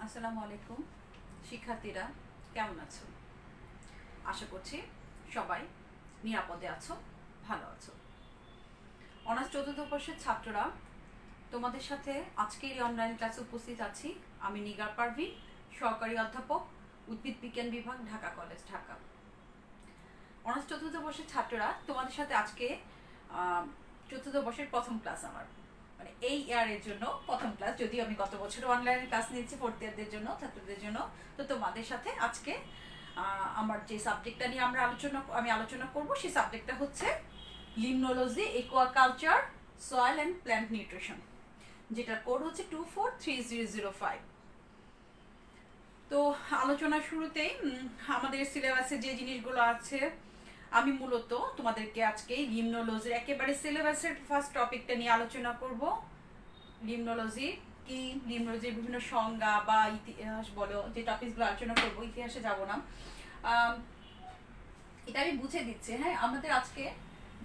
আসসালামু আলাইকুম শিক্ষার্থীরা, কেমন আছো? আশা করছি সবাই নিরাপদে আছো, ভালো আছো। অনার্স চতুর্থ বর্ষের ছাত্ররা, তোমাদের সাথে আজকের এই অনলাইন ক্লাসে উপস্থিত আছি আমি নিগার পারভিন, সহকারী অধ্যাপক, উদ্ভিদ বিজ্ঞান বিভাগ, ঢাকা কলেজ, ঢাকা। অনার্স চতুর্থ বর্ষের ছাত্ররা, তোমাদের সাথে আজকে চতুর্থ বর্ষের প্রথম ক্লাস আমার, মানে এই ইয়ারের জন্য প্রথম ক্লাস। যদিও আমি গত বছর অনলাইনে ক্লাস নিয়েছি ফোর্থ ইয়ারদের জন্য, ছাত্রদের জন্য। তো তোমাদের সাথে আজকে আমার যে সাবজেক্টটা নিয়ে আমি আলোচনা করব, সেই সাবজেক্টটা হচ্ছে limnology, aquaculture, soil and plant nutrition, যেটার কোড হচ্ছে 243005। তো আলোচনার শুরুতেই আমাদের সিলেবাসে যে জিনিসগুলো আছে, আমি মূলত তোমাদেরকে আজকে লিমনোলজির একেবারে সিলেবাসের ফার্স্ট টপিকটা নিয়ে আলোচনা করব। লিমনোলজি কি, লিমনোলজির বিভিন্ন সংজ্ঞা বা ইতিহাস বলো, যে টপিকসগুলো আলোচনা করব, ইতিহাসে যাব না। এটা আমি বুঝে দিচ্ছি। হ্যাঁ, আমাদের আজকে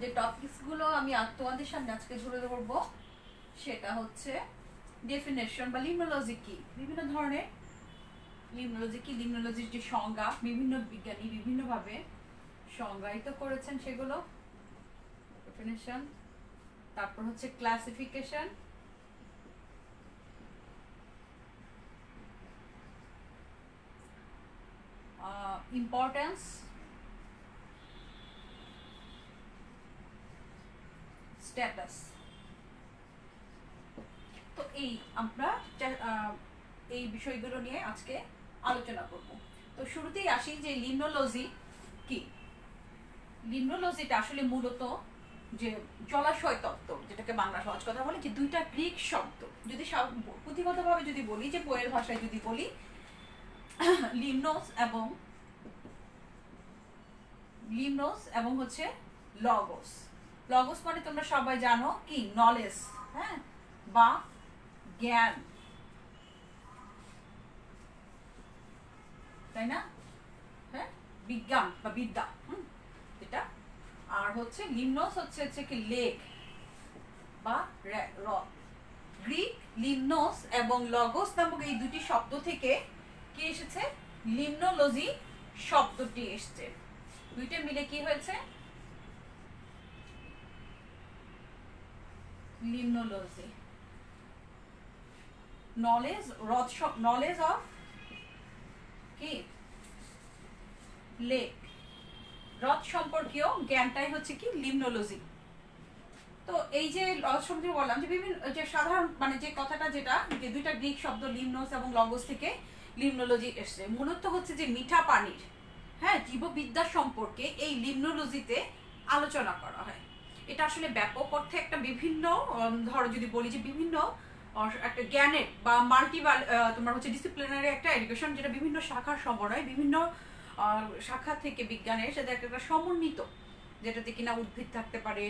যে টপিকসগুলো আমি তোমাদের সামনে আজকে ধরে ধরবো, সেটা হচ্ছে ডেফিনেশন বা লিমনোলজি কি, বিভিন্ন ধরনের লিমনোলজি কি, লিমনোলজির যে সংজ্ঞা, বিভিন্ন বিজ্ঞানী বিভিন্নভাবে সংজ্ঞায়িত করেছেন সেগুলো, ডেফিনেশন। তারপর হচ্ছে ক্লাসিফিকেশন, ইম্পর্টেন্স, স্ট্যাটাস। তো এই আমরা এই বিষয়গুলো নিয়ে আজকে আলোচনা করব। তো শুরুতেই আসি যে লিমনোলজি কি। লিমনোলজিটা আসলে মূলত যে জলাশয় তত্ত্ব, যেটাকে বাংলা সহজ কথা বলে, যে দুইটা গ্রিক শব্দ, যদি পুঁথিগতভাবে যদি বলি, যে বইয়ের ভাষায় যদি বলি, লিমনোস এবং হচ্ছে লগোস। লগোস মানে তোমরা সবাই জানো কি, নলেজ, হ্যাঁ, বা জ্ঞান, তাই না? হ্যাঁ, বিজ্ঞান বা বিদ্যা, এটা। আর হচ্ছে লিমনোস হচ্ছে কি, লেক বা হ্রদ। গ্রিক লিমনোস এবং লগোস নামক এই দুটি শব্দ থেকে কি এসেছে, লিমনোলজি শব্দটি এসেছে। দুইটা মিলে কি হয়েছে, লিমনোলজি। নলেজ অফ কি, লেক, হ্রদ সম্পর্কীয় জ্ঞানটাই হচ্ছে কি লিমনোলজি। তো এই যে হ্রদ সম্পর্কে বললাম, যে বিভিন্ন যে সাধারণ মানে যে কথাটা, যেটা যে দুইটা গ্রিক শব্দ লিমনোস এবং লগোস থেকে লিমনোলজি এসছে, মূলত হচ্ছে যে মিঠা পানির, হ্যাঁ, জীববিদ্যা সম্পর্কে এই লিমনোলজিতে আলোচনা করা হয়। এটা আসলে ব্যাপক অর্থে একটা বিভিন্ন, ধরো যদি বলি যে বিভিন্ন একটা জ্ঞানের বা তোমার হচ্ছে ডিসিপ্লিনারি একটা এডুকেশন, যেটা বিভিন্ন শাখার সমন্বয়, বিভিন্ন শাখা থেকে বিজ্ঞানের সাথে একটা সমন্বিত, যেটাতে কিনা উদ্ভিদ থাকতে পারে,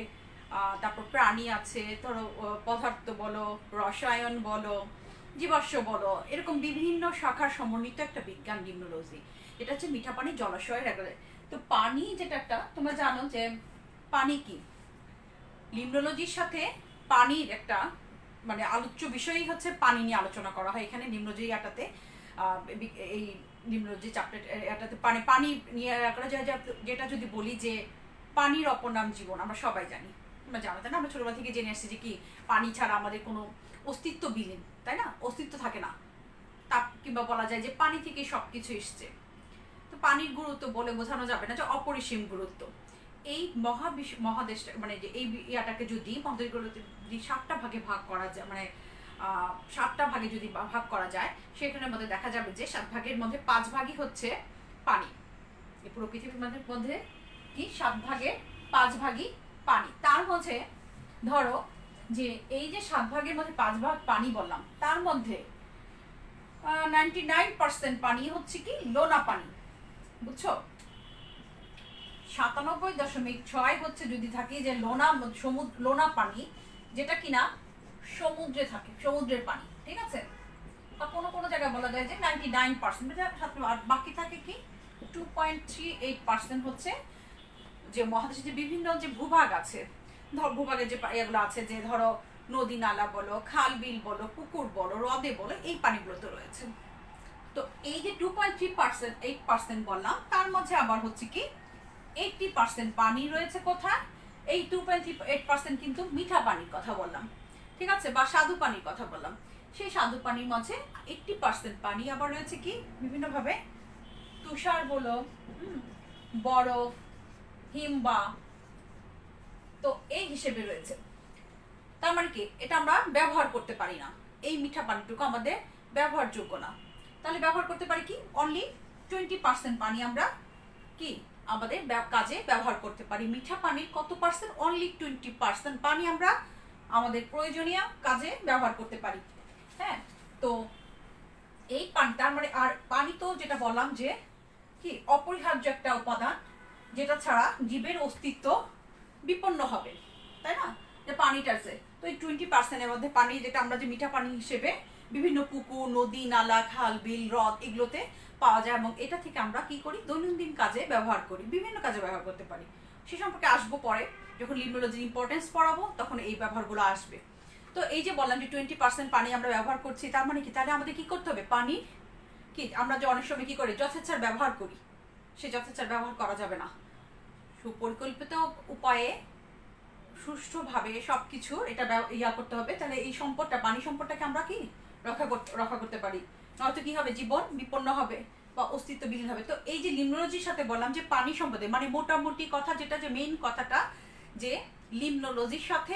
তারপর প্রাণী আছে, ধরো পদার্থ বলো, রসায়ন বলো, জীবাশ্ম বলো, এরকম বিভিন্ন শাখার সমন্বিত একটা বিজ্ঞান লিমনোলজি। এটা হচ্ছে মিঠা পানি, জলাশয়ের একেবারে। তো পানি যেটা একটা, তোমরা জানো যে পানি কি, লিমনোলজির সাথে পানির একটা মানে আলোচ্য বিষয়ই হচ্ছে পানি নিয়ে আলোচনা করা হয় এখানে লিমনোলজি এটাতে। এই লিমনোলজি চ্যাপ্টার এটাতে পানি নিয়ে করা যায়। যেটা যদি বলি যে পানির অপর নাম জীবন, আমরা সবাই জানি, তোমরা জানো তাই না? আমরা ছোটবেলা থেকে জেনে আসছি যে কি, পানি ছাড়া আমাদের কোনো অস্তিত্ব বিলীন, তাই না? অস্তিত্ব থাকে না। তাপ, কিংবা বলা যায় যে পানি থেকে সবকিছু এসছে। তো পানির গুরুত্ব বলে বোঝানো যাবে না, যে অপরিসীম গুরুত্ব। এই মহাদেশটা মানে যে এই ইয়াটাকে যদি মহাদেশগুলোতে যদি 7টা ভাগে ভাগ করা যায়, মানে 7টা ভাগে যদি ভাগ করা যায়, সেখানের মধ্যে দেখা যাবে যে 7 ভাগের মধ্যে 5 ভাগই হচ্ছে পানি। এই পুরো পৃথিবীর মধ্যে কি 7 ভাগের 5 ভাগই পানি। তার মধ্যে ধরো যে এই যে 7 ভাগের মধ্যে 5 ভাগ পানি বললাম, তার মধ্যে 99% পানি হচ্ছে কি লোনা পানি, বুঝছো? 97.6 হচ্ছে যদি থাকে যে লোনা পানি, যেটা কিনা সমুদ্রে থাকে, সমুদ্রের পানি, ঠিক আছে? বা কোনো কোনো জায়গায় বলা যায় যে 99%, আর বাকি থাকে কি 2.38% হচ্ছে যে মহাদেশে যে বিভিন্ন যে ভূভাগ আছে, ধর ভূভাগের যে এগুলো আছে, যে ধরো নদী নালা বলো, খাল বিল বলো, পুকুর বলো, হ্রদে বলো, এই পানিগুলো তো রয়েছে। তো এই যে 2.3% 8% বললাম, তার মধ্যে আবার হচ্ছে কি 80% পানি রয়েছে কোথায়, এই 2.38% কিন্তু মিঠা পানির কথা বললাম, ঠিক আছে, বা স্বাদু পানির কথা বললাম। সেই স্বাদু পানির মাঝে 80% পানি আবার রয়েছে কি বিভিন্নভাবে তুষার বলো, বরফ, হিমবা, তো এই হিসেবে রয়েছে। তার মানে কি এটা আমরা ব্যবহার করতে পারি না, এই মিঠা পানিটুকু আমাদের ব্যবহারযোগ্য না। তাহলে ব্যবহার করতে পারি কি অনলি 20% পানি আমরা কি আমাদের কাজে ব্যবহার করতে পারি। মিঠা পানির কত পার্সেন্ট? অনলি 20% পানি আমরা আমাদের প্রয়োজনীয় কাজে ব্যবহার করতে পারি। হ্যাঁ, তো এই পানি, তার মানে আর পানি তো যেটা বললাম যে কি অপরিহার্য একটা উপাদান, যেটা ছাড়া জীবের অস্তিত্ব বিপন্ন হবে, তাই না? যে পানিটা আছে, তো এই 20%-এর মধ্যে পানি, যেটা আমরা যে মিঠা পানি হিসেবে বিভিন্ন পুকুর, নদী, নালা, খাল, বিল, হ্রদ এগুলোতে পাওয়া যায়, এবং এটা থেকে আমরা কি করি দৈনন্দিন কাজে ব্যবহার করি, বিভিন্ন কাজে ব্যবহার করতে পারি। সে সম্পর্কে আসবো পরে, যখন লিম্নোলজির ইম্পর্টেন্স পড়াবো তখন এই ব্যবহারগুলো আসবে। তো এই যে বললাম যে 20% পানি আমরা ব্যবহার করছি, তার মানে কি তাহলে আমাদের কি করতে হবে? পানি কি আমরা যে অনেক সময় কি করি যথেচ্ছার ব্যবহার করি, সে যথেচ্ছার ব্যবহার করা যাবে না। সুপরিকল্পিত উপায়ে সুষ্ঠুভাবে সবকিছু এটা ইয়া করতে হবে, তাহলে এই সম্পদটা, পানি সম্পদটাকে আমরা কি রক্ষা করতে পারি, নয়তো কি হবে জীবন বিপন্ন হবে বা অস্তিত্ববিহীন হবে। তো এই যে লিম্নোলজির সাথে বললাম যে পানি সম্পদে, মানে মোটামুটি কথা যেটা, যে মেইন কথাটা, যে লিম্নোলজির সাথে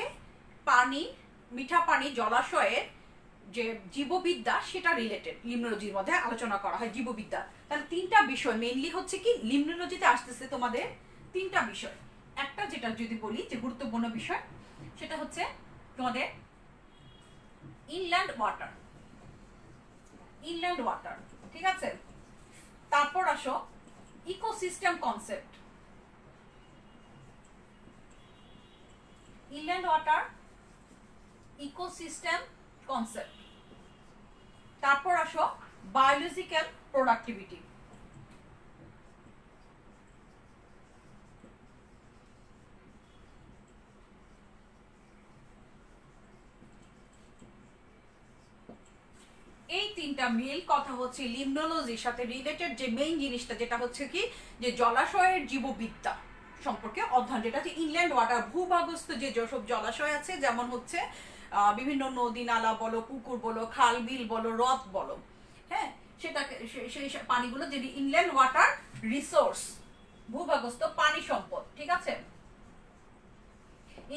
পানি, মিঠা পানি, জলাশয়ের যে জীববিদ্যা সেটা রিলেটেড লিম্নোলজির মধ্যে আলোচনা করা হয়, জীববিদ্যা। তাহলে তিনটা বিষয় মেইনলি হচ্ছে কি লিম্নোলজিতে আসতেছে তোমাদের তিনটা বিষয়। একটা যেটা যদি বলি যে গুরুত্বপূর্ণ বিষয়, সেটা হচ্ছে তোমাদের ইনল্যান্ড ওয়াটার, ইনল্যান্ড ওয়াটার, ঠিক আছে। তারপর আসো ecosystem concept, inland water, ecosystem concept. তারপর আসো বায়োলজিক্যাল প্রোডাক্টিভিটি। এই তিনটা মেইন কথা হচ্ছে লিম্নোলজির সাথে রিলেটেড যে মেইন জিনিসটা, যেটা হচ্ছে কি যে জলাশয়ের জীববিদ্যা সম্পর্কে অধ্যয়ন, যেটা হচ্ছে ইনল্যান্ড ওয়াটার, ভূভাগস্থ যে যেসব জলাশয় আছে, যেমন হচ্ছে বিভিন্ন নদী নালা বলো, পুকুর বলো, খাল বিল বলো, হ্রদ বলো, হ্যাঁ, সেটাকে সেই পানিগুলো যে ইনল্যান্ড ওয়াটার রিসোর্স, ভূভাগস্থ পানি সম্পদ, ঠিক আছে,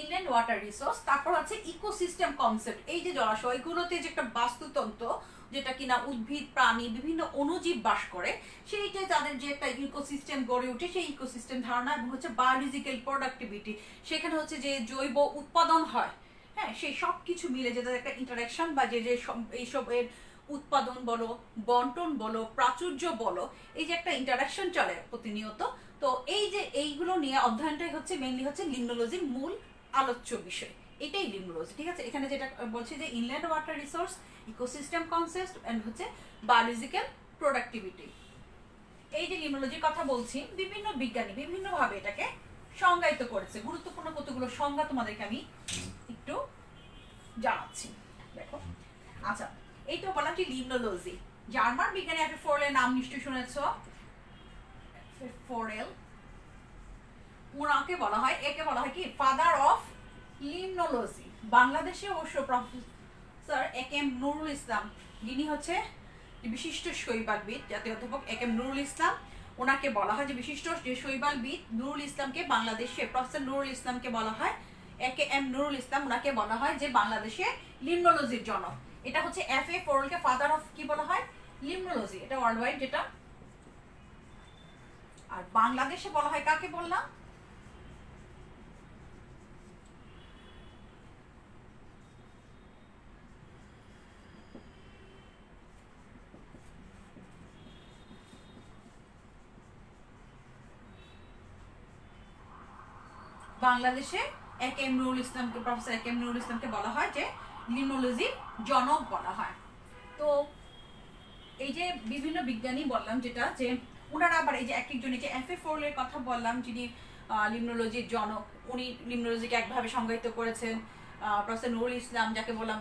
ইনল্যান্ড ওয়াটার রিসোর্স। তারপর হচ্ছে ইকোসিস্টেম কনসেপ্ট, এই যে জলাশয়গুলোতে যে একটা বাস্তুতন্ত্র, যেটা কিনা উদ্ভিদ, প্রাণী, বিভিন্ন অণুজীব বাস করে, সেইটাই তাদের যে একটা ইকোসিস্টেম গড়ে ওঠে, সেই ইকোসিস্টেম ধারণা। এবং হচ্ছে বায়োলজিক্যাল প্রোডাক্টিভিটি, সেখানে হচ্ছে যে জৈব উৎপাদন হয়, হ্যাঁ, সেই সব কিছু মিলে যে তাদের একটা ইন্টারাকশন, বা যে যে এইসব এর উৎপাদন বলো, বন্টন বলো, প্রাচুর্য বলো, এই যে একটা ইন্টারাকশন চলে প্রতিনিয়ত। তো এই যে এইগুলো নিয়ে অধ্যয়নটাই হচ্ছে মেইনলি হচ্ছে লিম্নোলজির মূল আলোচ্য বিষয়, এটাই লিম্নোলজি, ঠিক আছে। এখানে যেটা বলছি যে inland water resource, ecosystem concept and হচ্ছে বায়োলজিক্যাল প্রোডাক্টিভিটি। এই যে লিম্নোলজির কথা বলছি, বিভিন্ন বিজ্ঞানী বিভিন্নভাবে এটাকে সংজ্ঞায়িত করেছে। গুরুত্বপূর্ণ কতগুলো সংজ্ঞা তোমাদেরকে আমি একটু জানাচ্ছি, দেখো। আচ্ছা, এইটা বললাম কি লিম্নোলজি, জার্মান বিজ্ঞানী এফ ফোরেলের নাম নিশ্চয়ই শুনেছো, ফোরেল, ওনাকে বলা হয়, একে বলা হয় কি ফাদার অফ লিম্নোলজি। বাংলাদেশে অবশ্য professor A K M Nurul Islam, যিনি হচ্ছে বিশিষ্ট শৈবালবিদ, জাতীয় অধ্যাপক এ কে এম নুরুল ইসলাম, ওনাকে বলা হয় যে বিশিষ্ট যে শৈবালবিদ নুরুল ইসলামকে, বাংলাদেশে প্রফেসর নুরুল ইসলামকে বলা হয় এ কে এম নুরুল ইসলাম, ওনাকে বলা হয় যে বাংলাদেশে লিম্নোলজির জনক। এটা হচ্ছে এফ এ ফোরেলকে ফাদার অফ কি বলা হয়? লিম্নোলজি, এটা ওয়ার্ল্ড ওয়াইড যেটা। আর বাংলাদেশে বলা হয় কাকে বললাম? বাংলাদেশে এ কে এম নুরুল ইসলামকে, professor A K M Nurul ইসলামকে বলা হয় যে লিম্নোলজির জনক বলা হয়। তো এই যে বিভিন্ন বিজ্ঞানী বললাম যেটা, যে ওনারা আবার এই যে এক একজন, এই যে এফ এ ফোরেলের কথা বললাম যিনি লিম্নোলজির জনক, উনি লিম্নোলজিকে একভাবে সংজ্ঞায়িত করেছেন। প্রফেসর নুরুল ইসলাম, যাকে বললাম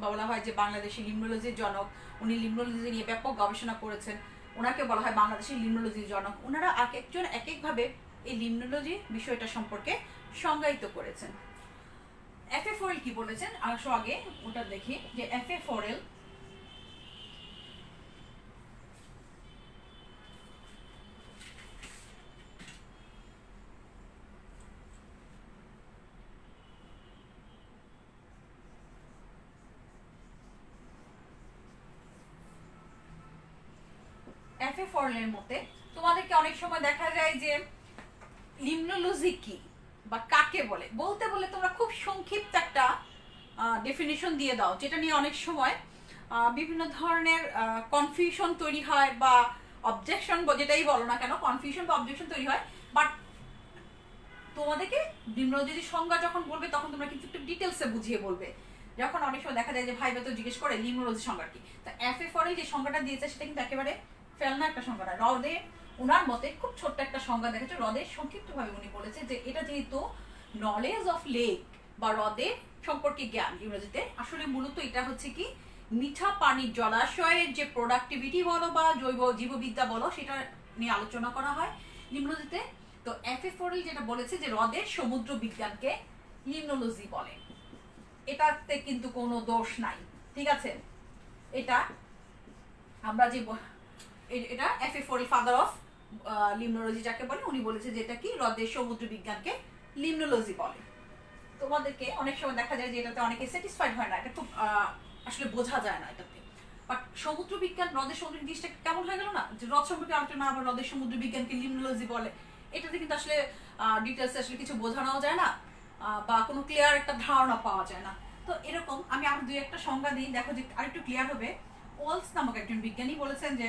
বলা হয় যে বাংলাদেশি লিম্নোলজির জনক, উনি লিম্নোলজি নিয়ে ব্যাপক গবেষণা করেছেন, ওনাকে বলা হয় বাংলাদেশের লিম্নোলজির জনক। ওনারা এক একজন এক একভাবে এই লিম্নোলজি বিষয়টা সম্পর্কে সংজ্ঞায়িত করেছেন। এফ এ ফোরেল কি বলেছেন আসো আগে ওটা দেখি, যে এফ এ ফোরেল এফ এ ফোরেলের মতে তোমাদেরকে অনেক সময় দেখা যায় যে লিম্নোলজি কি বা কাকে বলে, বলতে বলে তোমরা খুব সংক্ষিপ্ত একটা ডেফিনিশন দিয়ে দাও, যেটা নিয়ে অনেক সময় বিভিন্ন ধরনের কনফিউশন তৈরি হয় বা অবজেকশন, যেটাই বলো না কেন, কনফিউশন বা অবজেকশন তৈরি হয়। বাট তোমাদেরকে লিম্নোলজির সংজ্ঞা যখন বলবে তখন তোমরা কিন্তু একটু ডিটেলসে বুঝিয়ে বলবে। যখন অনেক সময় দেখা যায় যে ভাই তো জিজ্ঞেস করে লিম্নোলজি সংজ্ঞা কি, তা এফ এ ফরেল যে সংজ্ঞাটা দিয়েছে সেটা কিন্তু একেবারে ফেলনা একটা সংজ্ঞা না। হ্রদে ওনার মতে খুব ছোট্ট একটা সংজ্ঞা দেখেছে, হ্রদের সংক্ষিপ্তভাবে উনি বলেছে যে এটা যেহেতু নলেজ অফ লেক বা হ্রদের সম্পর্কে জ্ঞান, ইংরেজিতে আসলে মূলত এটা হচ্ছে কি মিঠা পানির জলাশয়ের যে প্রোডাক্টিভিটি বলো বা জৈব জীববিদ্যা বলো সেটা নিয়ে আলোচনা করা হয় লিম্নোলজিতে। তো এফ এ ফোরেল যেটা বলেছে যে হ্রদের সমুদ্র বিজ্ঞানকে লিম্নোলজি বলে, এটাতে কিন্তু কোনো দোষ নাই, ঠিক আছে। এটা আমরা যে এটা এফ এ ফোরেল ফাদার অফ লিম্নোলজি যাকে বলে, উনি বলেছে যে এটা কি হ্রদের সমুদ্র বিজ্ঞানকে লিম্নোলজি বলে। তোমাদেরকে অনেক সময় দেখা যায় যে এটাতে অনেকে স্যাটিসফাইড হয় না, এটা খুব আসলে বোঝা যায় না এটাতে। বাট সমুদ্র বিজ্ঞান হ্রদের সমুদ্র জিনিসটা কেমন হয়ে গেল না, যে হ্রদ সম্পর্কে আলোচনা আবার হ্রদের সমুদ্র বিজ্ঞানকে লিম্নোলজি বলে, এটাতে কিন্তু আসলে ডিটেলসে আসলে কিছু বোঝানোও যায় না বা কোনো ক্লিয়ার একটা ধারণা পাওয়া যায় না। তো এরকম আমি আরো দুই একটা সংজ্ঞা দিই, দেখো যে আরেকটু ক্লিয়ার হবে। ওয়ালস নামক একজন বিজ্ঞানী বলেছেন যে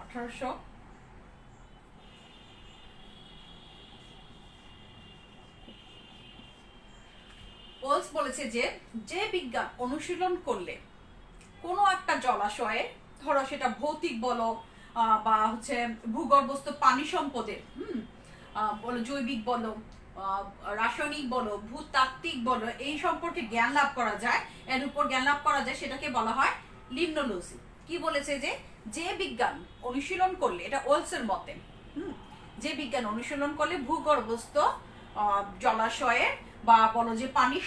1800 ওয়ালস বলেছে যে যে বিজ্ঞান অনুশীলন করলে কোনো একটা জলাশয়ে, ধরো সেটা ভৌতিক বলো বা হচ্ছে ভূগর্ভস্থ পানি সম্পদের বলো, জৈবিক বলো, রাসায়নিক বলো, ভূতাত্ত্বিক বলো, এই সম্পর্কে জ্ঞান লাভ করা যায়, এর উপর জ্ঞান লাভ করা যায়, সেটাকে বলা হয় লিম্নোলজি। কি বলেছে যে যে বিজ্ঞান অনুশীলন করলে, এটা ওয়ালসের মতে, যে বিজ্ঞান অনুশীলন করলে ভূগর্ভস্থ জলাশয়ের বা বলো যে পানি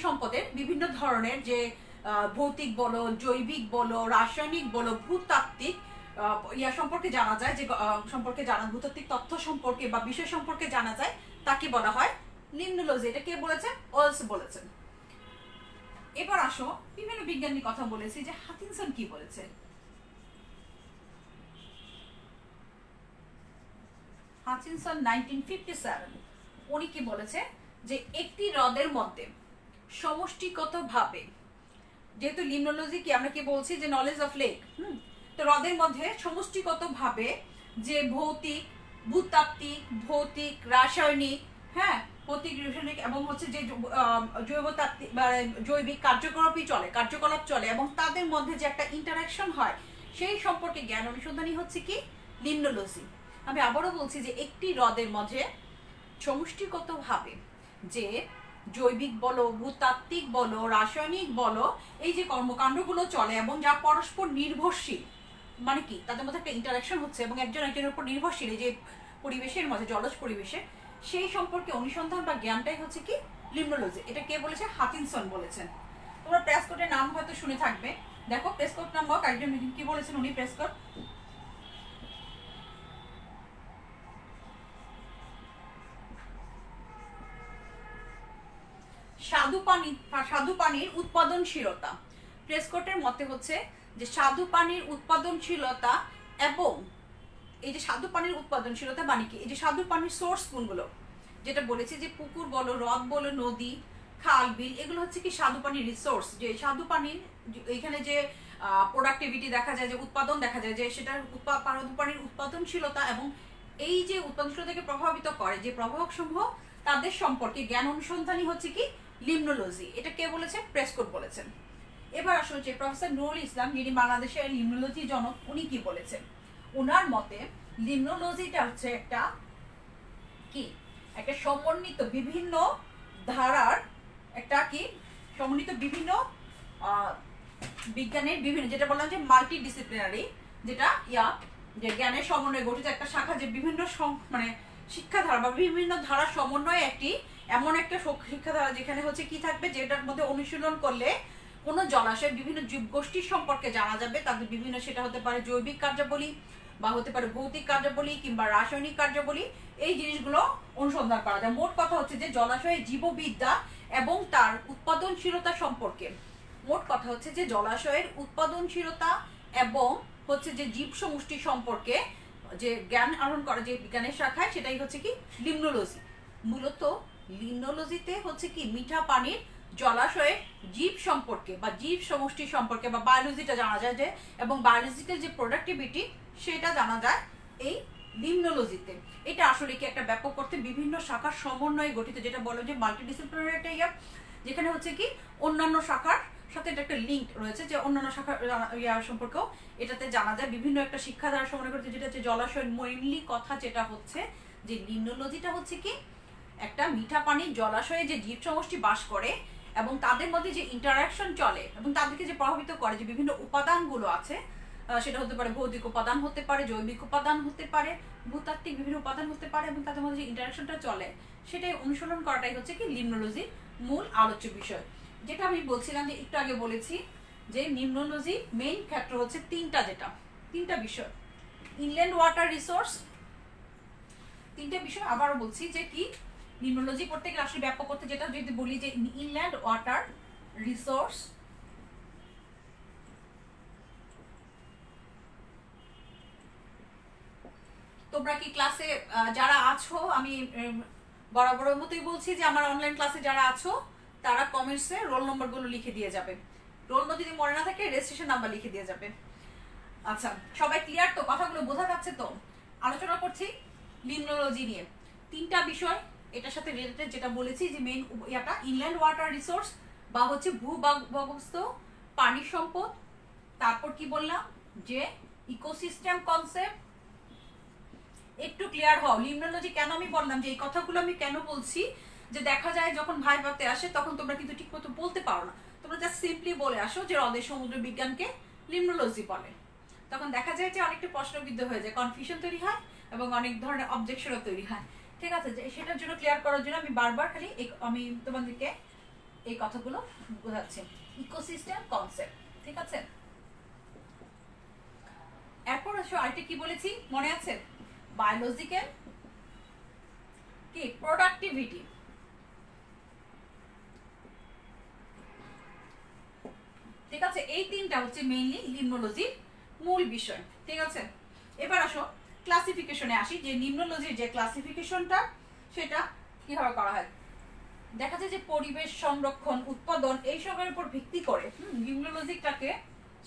সম্পদের বিভিন্ন ধরনের যে ভৌতিক বলো, জৈবিক বলো, রাসায়নিক বলো, ভূতাত্ত্বিক ইয়া সম্পর্কে জানা যায়, যে সম্পর্কে ভূতাত্ত্বিক তথ্য সম্পর্কে বা বিষয় সম্পর্কে জানা যায়, তাকে বলা হয় লিম্নোলজি। এটা কে বলেছেন? ওয়ালস বলেছেন। এবার আসো বিভিন্ন বিজ্ঞানী কথা বলেছি, যে হাকিনসন কি বলেছে। হাকিনসন 1957 উনি কি বলেছে যে একটি হ্রদের মধ্যে সমষ্টিগতভাবে, যেহেতু লিম্নোলজি কি আমরা কি বলছি যে নলেজ অফ লেক, তো হ্রদের মধ্যে সমষ্টিগতভাবে যে ভৌতিক, ভূতাত্ত্বিক, ভৌতিক, রাসায়নিক, ভৌতিক, রাসায়নিক এবং হচ্ছে যে জৈবতাত্ত্বিক জৈবিক কার্যকলাপ চলে এবং তাদের মধ্যে যে একটা ইন্টারাকশন হয়, সেই সম্পর্কে জ্ঞান অনুসন্ধানই হচ্ছে কি লিম্নোলজি। আমি আবারও বলছি যে একটি হ্রদের মধ্যে সমষ্টিগতভাবে যে জৈবিক বলো, ভূতাত্ত্বিক বলো, রাসায়নিক বলো, এই যে কর্মকাণ্ডগুলো চলে এবং যা পরস্পর নির্ভরশীল, মানে কি তাদের মধ্যে একটা ইন্টারাকশন হচ্ছে এবং একজন একজনের উপর নির্ভরশীল, এই যে পরিবেশের মধ্যে, জলজ পরিবেশে, সেই সম্পর্কে অনুসন্ধান বা জ্ঞানটাই হচ্ছে কি লিম্নোলজি। এটা কে বলেছে? হাকিনসন বলেছেন। তোমরা প্রেসকটের নাম হয়তো শুনে থাকবে, দেখো প্রেসকট নামক একজন কি বলেছেন উনি। প্রেসকট স্বাদু পানির উৎপাদনশীলতা, প্রেসকটের মতে হচ্ছে যে স্বাদু পানির উৎপাদনশীলতা, এবং এই যে স্বাদু পানির উৎপাদনশীলতা মানে কি, এই যে স্বাদু পানির সোর্স কোনগুলো, যেটা বলেছে যে পুকুর বলো, হ্রদ বলো, নদী, খাল, বিল, এগুলো হচ্ছে কি স্বাদু পানির রিসোর্স। যে স্বাদু পানির এখানে যে প্রোডাক্টিভিটি দেখা যায়, যে উৎপাদন দেখা যায়, যে সেটার স্বাদু পানির উৎপাদনশীলতা এবং এই যে উৎপাদনশীলতাকে প্রভাবিত করে যে প্রভাবক সমূহ, তাদের সম্পর্কে জ্ঞান অনুসন্ধানই হচ্ছে কি লিম্নোলজি। এটা কে বলেছে? প্রেসকট বলেছেন। এবার আসলে যে প্রফেসর নুরুল ইসলাম, যিনি বাংলাদেশের লিম্নোলজি জনক, উনি কি বলেছেন? ওনার মতে লিম্নোলজিটা হচ্ছে একটা সমন্বিত বিভিন্ন ধারার একটা কি সমন্বিত বিভিন্ন বিজ্ঞানের বিভিন্ন, যেটা বললাম যে মাল্টি ডিসিপ্লিনারি, যেটা যে জ্ঞানের সমন্বয়ে গঠিত একটা শাখা, যে বিভিন্ন মানে শিক্ষাধারা বা বিভিন্ন ধারার সমন্বয়ে একটি এমন একটা শিক্ষাধারা যেখানে হচ্ছে কি থাকবে, যেটার মধ্যে অনুশীলন করলে কোনো জলাশয়ের বিভিন্ন জীবগোষ্ঠীর সম্পর্কে জানা যাবে, তাদের বিভিন্ন, সেটা হতে পারে জৈবিক কার্যাবলী বা হতে পারে ভৌতিক কার্যাবলী কিংবা রাসায়নিক কার্যাবলী, এই জিনিসগুলো অনুসন্ধান করা যায়। মোট কথা হচ্ছে যে জলাশয়ের জীববিদ্যা এবং তার উৎপাদনশীলতা সম্পর্কে, মোট কথা হচ্ছে যে জলাশয়ের উৎপাদনশীলতা এবং হচ্ছে যে জীব সমষ্টি সম্পর্কে যে জ্ঞান আহরণ করা যে বিজ্ঞানের শাখায়, সেটাই হচ্ছে কি লিমনোলজি। মূলত লিমনোলজিতে হচ্ছে কি মিঠা পানির জলাশয়ে জীব সম্পর্কে বা জীব সমষ্টি সম্পর্কে বা বায়োলজিটা জানা যায়, যে এবং বায়োলজিক্যাল যে প্রোডাক্টিভিটি সেটা জানা যায় এই লিমনোলজিতে। এটা আসলে কি একটা ব্যাপক অর্থে বিভিন্ন শাখার সমন্বয়ে গঠিত, যেটা বলো যে মাল্টিডিসিপ্লিনারি একটা যেখানে হচ্ছে কি অন্যান্য শাখার সাথে এটা একটা লিঙ্ক রয়েছে, যে অন্যান্য শাখার সম্পর্কেও এটাতে জানা যায়, বিভিন্ন একটা শিক্ষাধারা সমন্বয় করতে, যেটা হচ্ছে জলাশয়ের মেইনলি কথা যেটা হচ্ছে যে লিমনোলজিটা হচ্ছে কি একটা মিঠা পানির জলাশয়ে যে জীব সমষ্টি বাস করে এবং তাদের মধ্যে যে ইন্টারাকশন চলে এবং তাদেরকে যে প্রভাবিত করে যে বিভিন্ন উপাদানগুলো আছে, সেটা হতে পারে ভৌতিক উপাদান, হতে পারে জৈবিক উপাদান, হতে পারে ভূতাত্ত্বিক বিভিন্ন উপাদান হতে পারে, এবং তাদের মধ্যে যে ইন্টারাকশনটা চলে সেটাই অনুসরণ করাটাই হচ্ছে কি লিমনোলজির মূল আলোচ্য বিষয়। যেটা আমি বলছিলাম যে একটু আগে বলেছি যে লিমনোলজি মেইন ক্ষেত্র হচ্ছে তিনটা বিষয়, ইনল্যান্ড ওয়াটার রিসোর্স, তিনটা বিষয় আবারও বলছি যে কি লিমনোলজি পড়তে গেলে আসলে ব্যাপক করতে, যেটা যদি বলি যে ইনল্যান্ড ওয়াটার রিসোর্স, তোমরা কি ক্লাসে যারা আছো, আমি বরাবরের মতোই বলছি যে আমার অনলাইন ক্লাসে যারা আছো তারা কমেন্টসে রোল নম্বরগুলো লিখে দিয়ে যাবে, রোল নম্বর যদি মনে না থাকে রেজিস্ট্রেশন নাম্বার লিখে দিয়ে যাবে। আচ্ছা, সবাই ক্লিয়ার তো? কথাগুলো বোঝা যাচ্ছে তো? আলোচনা করছি লিমনোলজি নিয়ে তিনটা বিষয় এটার সাথে রিলেটেড, যেটা বলেছি যে মেইন ইয়াটা ইনল্যান্ড ওয়াটার রিসোর্স বা হচ্ছে ভূগর্ভস্থ পানি সম্পদ, তারপর কি বললাম যে ইকোসিস্টেম কনসেপ্ট। একটু ক্লিয়ার হও লিমনোলজি কেন আমি বললাম, যে এই কথাগুলো আমি কেন বলছি, যে দেখা যায় যখন ভাই ভাবতে আসে তখন তোমরা কিন্তু ঠিক মতো বলতে পারো না, তোমরা জাস্ট সিম্পলি বলে আসো যে হ্রদের সমুদ্র বিজ্ঞানকে লিমনোলজি বলে, তখন দেখা যায় যে অনেকটা প্রশ্নবিদ্ধ হয়ে যায়, কনফিউশন তৈরি হয় এবং অনেক ধরনের অবজেকশনও তৈরি হয়। ঠিক আছে, যে সেটার জন্য ক্লিয়ার করার জন্য আমি বারবার খালি আমি তোমাদেরকে এই কথাগুলো বোঝাচ্ছি, ইকোসিস্টেম কনসেপ্ট। ঠিক আছে, এরপর আসো আরেকটা কি বলেছি মনে আছে, বায়োলজিক্যাল কি প্রোডাক্টিভিটি। ঠিক আছে, এই তিনটা হচ্ছে মেইনলি লিমনোলজির মূল বিষয়। ঠিক আছে, এবার আসো ক্লাসিফিকেশনে আসি, যে লিমনোলজির যে ক্লাসিফিকেশনটা সেটা কিভাবে করা হয়। দেখা যায় যে পরিবেশ সংরক্ষণ, উৎপাদন এইসবের উপর ভিত্তি করে লিমনোলজিটাকে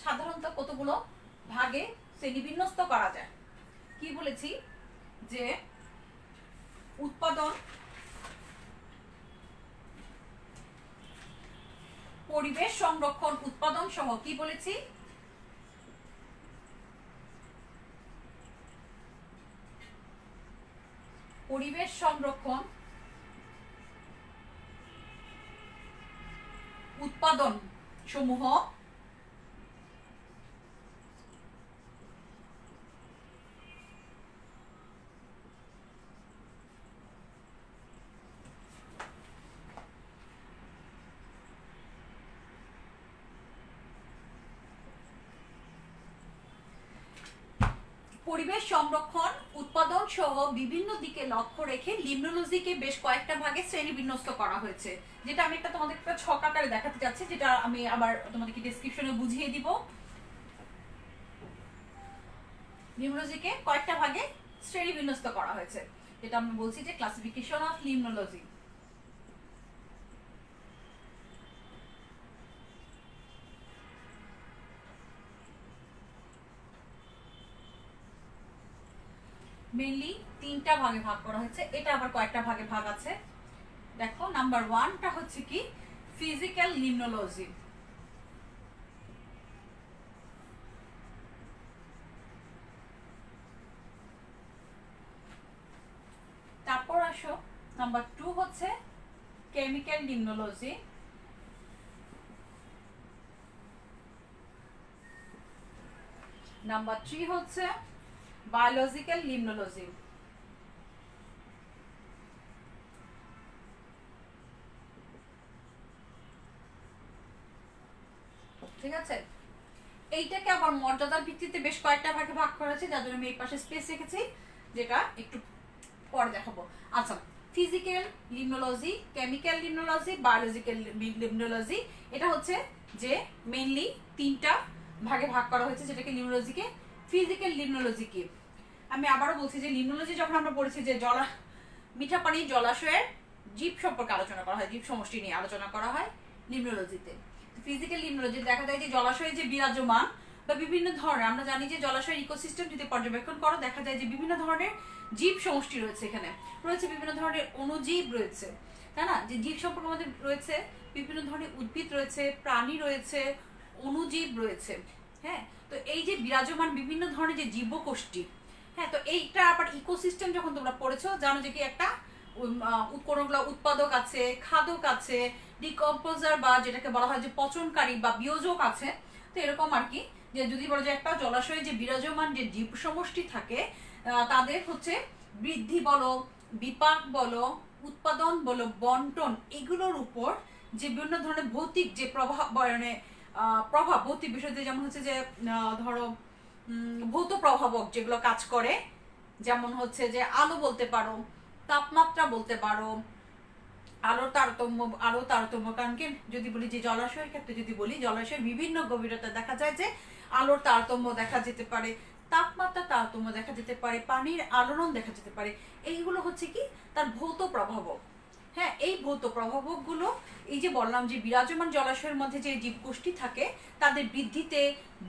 সাধারণত কতগুলো ভাগে শ্রেণীবিন্যস্ত করা যায়। কি বলেছি যে উৎপাদন, পরিবেশ সংরক্ষণ, উৎপাদন সহ কি বলেছি, পরিবেশ সংরক্ষণ, উৎপাদন সমূহ পরিবেশ সংরক্ষণ, উৎপাদন সহ বিভিন্ন দিকে লক্ষ্য রেখে লিমনোলজিকে বেশ কয়েকটা ভাগে শ্রেণীবিন্যস্ত করা হয়েছে, যেটা আমি একটা তোমাদের একটা ছক আকারে দেখাতে যাচ্ছি, যেটা আমি আবার তোমাদেরকে ডেসক্রিপশনে বুঝিয়ে দিব। লিমনোলজিকে কয়েকটা ভাগে শ্রেণীবিন্যস্ত করা হয়েছে, যেটা আমি বলছি যে ক্লাসিফিকেশন অফ লিমনোলজি। মেইনলি তিনটা ভাগে ভাগ করা হয়েছে, এটা আবার কয়েকটা ভাগে ভাগ আছে। দেখো, নাম্বার 1টা হচ্ছে কি ফিজিক্যাল লিমনোলজি, তারপর আসো নাম্বার 2 হচ্ছে কেমিক্যাল লিমনোলজি, নাম্বার 3 হচ্ছে বায়োলজিক্যাল লিমনোলজি। ঠিক আছে, এইটাকে আবার মর্যাদার ভিত্তিতে বেশ কয়েকটা ভাগে ভাগ করেছে, যার জন্য আমি এই পাশে স্পেস রেখেছি, যেটা একটু পরে দেখাবো। আচ্ছা, ফিজিক্যাল লিমনোলজি, কেমিক্যাল লিমনোলজি, বায়োলজিক্যাল লিমনোলজি, এটা হচ্ছে যে মেইনলি 3টা ভাগে ভাগ করা হয়েছে, যেটাকে লিমনোলজিকে। ফিজিক্যাল লিমনোলজি কি, আমি আবারও বলছি যে লিমনোলজি যখন আমরা পড়েছি যে মিঠা পানি জলাশয়ের জীব সম্পর্কে আলোচনা করা হয়, জীব সমষ্টি নিয়ে আলোচনা করা হয় লিমনোলজিতে। ফিজিক্যাল লিমনোলজি দেখা যায় যে জলাশয়ে যে বিরাজমান বা বিভিন্ন ধরনের, আমরা জানি যে জলাশয়ের ইকোসিস্টেম যদি পর্যবেক্ষণ করো দেখা যায় যে বিভিন্ন ধরনের জীব সমষ্টি রয়েছে, এখানে রয়েছে বিভিন্ন ধরনের অণুজীব রয়েছে, তাই না? যে জীব সম্পর্কে আমাদের রয়েছে বিভিন্ন ধরনের উদ্ভিদ রয়েছে, প্রাণী রয়েছে, অণুজীব রয়েছে। হ্যাঁ, তো এই যে বিরাজমান বিভিন্ন ধরনের যে জীবকোষ্ঠী, হ্যাঁ, তো এইটা আবার ইকোসিস্টেম যখন তোমরা পড়েছো জানো যে কি একটা কোনগুলো উৎপাদক আছে, খাদক আছে, ডিকম্পোজার বা যেটাকে বলা হয় যে পচনকারী বা বিয়োজক আছে। তো এরকম আর কি, যে যদি বলা যায় একটা জলাশয়ে যে বিরাজমান যে জীব সমষ্টি থাকে তাদের হচ্ছে বৃদ্ধি বলো, বিপাক বলো, উৎপাদন বলো, বন্টন, এগুলোর উপর যে বিভিন্ন ধরনের ভৌতিক যে প্রভাব মানে প্রভাব, ভৌতিক বিষয়তে যেমন হচ্ছে যে ধরো ভৌত প্রভাবক যেগুলো কাজ করে, যেমন হচ্ছে যে আলো বলতে পারো, তাপমাত্রা বলতে পারো, আলোর তারতম্য। কারণ কি যদি বলি যে জলাশয়ের ক্ষেত্রে যদি বলি, জলাশয়ের বিভিন্ন গভীরতা দেখা যায় যে আলোর তারতম্য দেখা যেতে পারে, তাপমাত্রা তারতম্য দেখা যেতে পারে, পানির আলোড়ন দেখা যেতে পারে। এইগুলো হচ্ছে কি তার ভৌত প্রভাবক। হ্যাঁ, এই ভৌত প্রভাবকগুলো এই যে বললাম যে বিরাজমান জলাশয়ের মধ্যে যে জীবগোষ্ঠী থাকে তাদের বৃদ্ধিতে,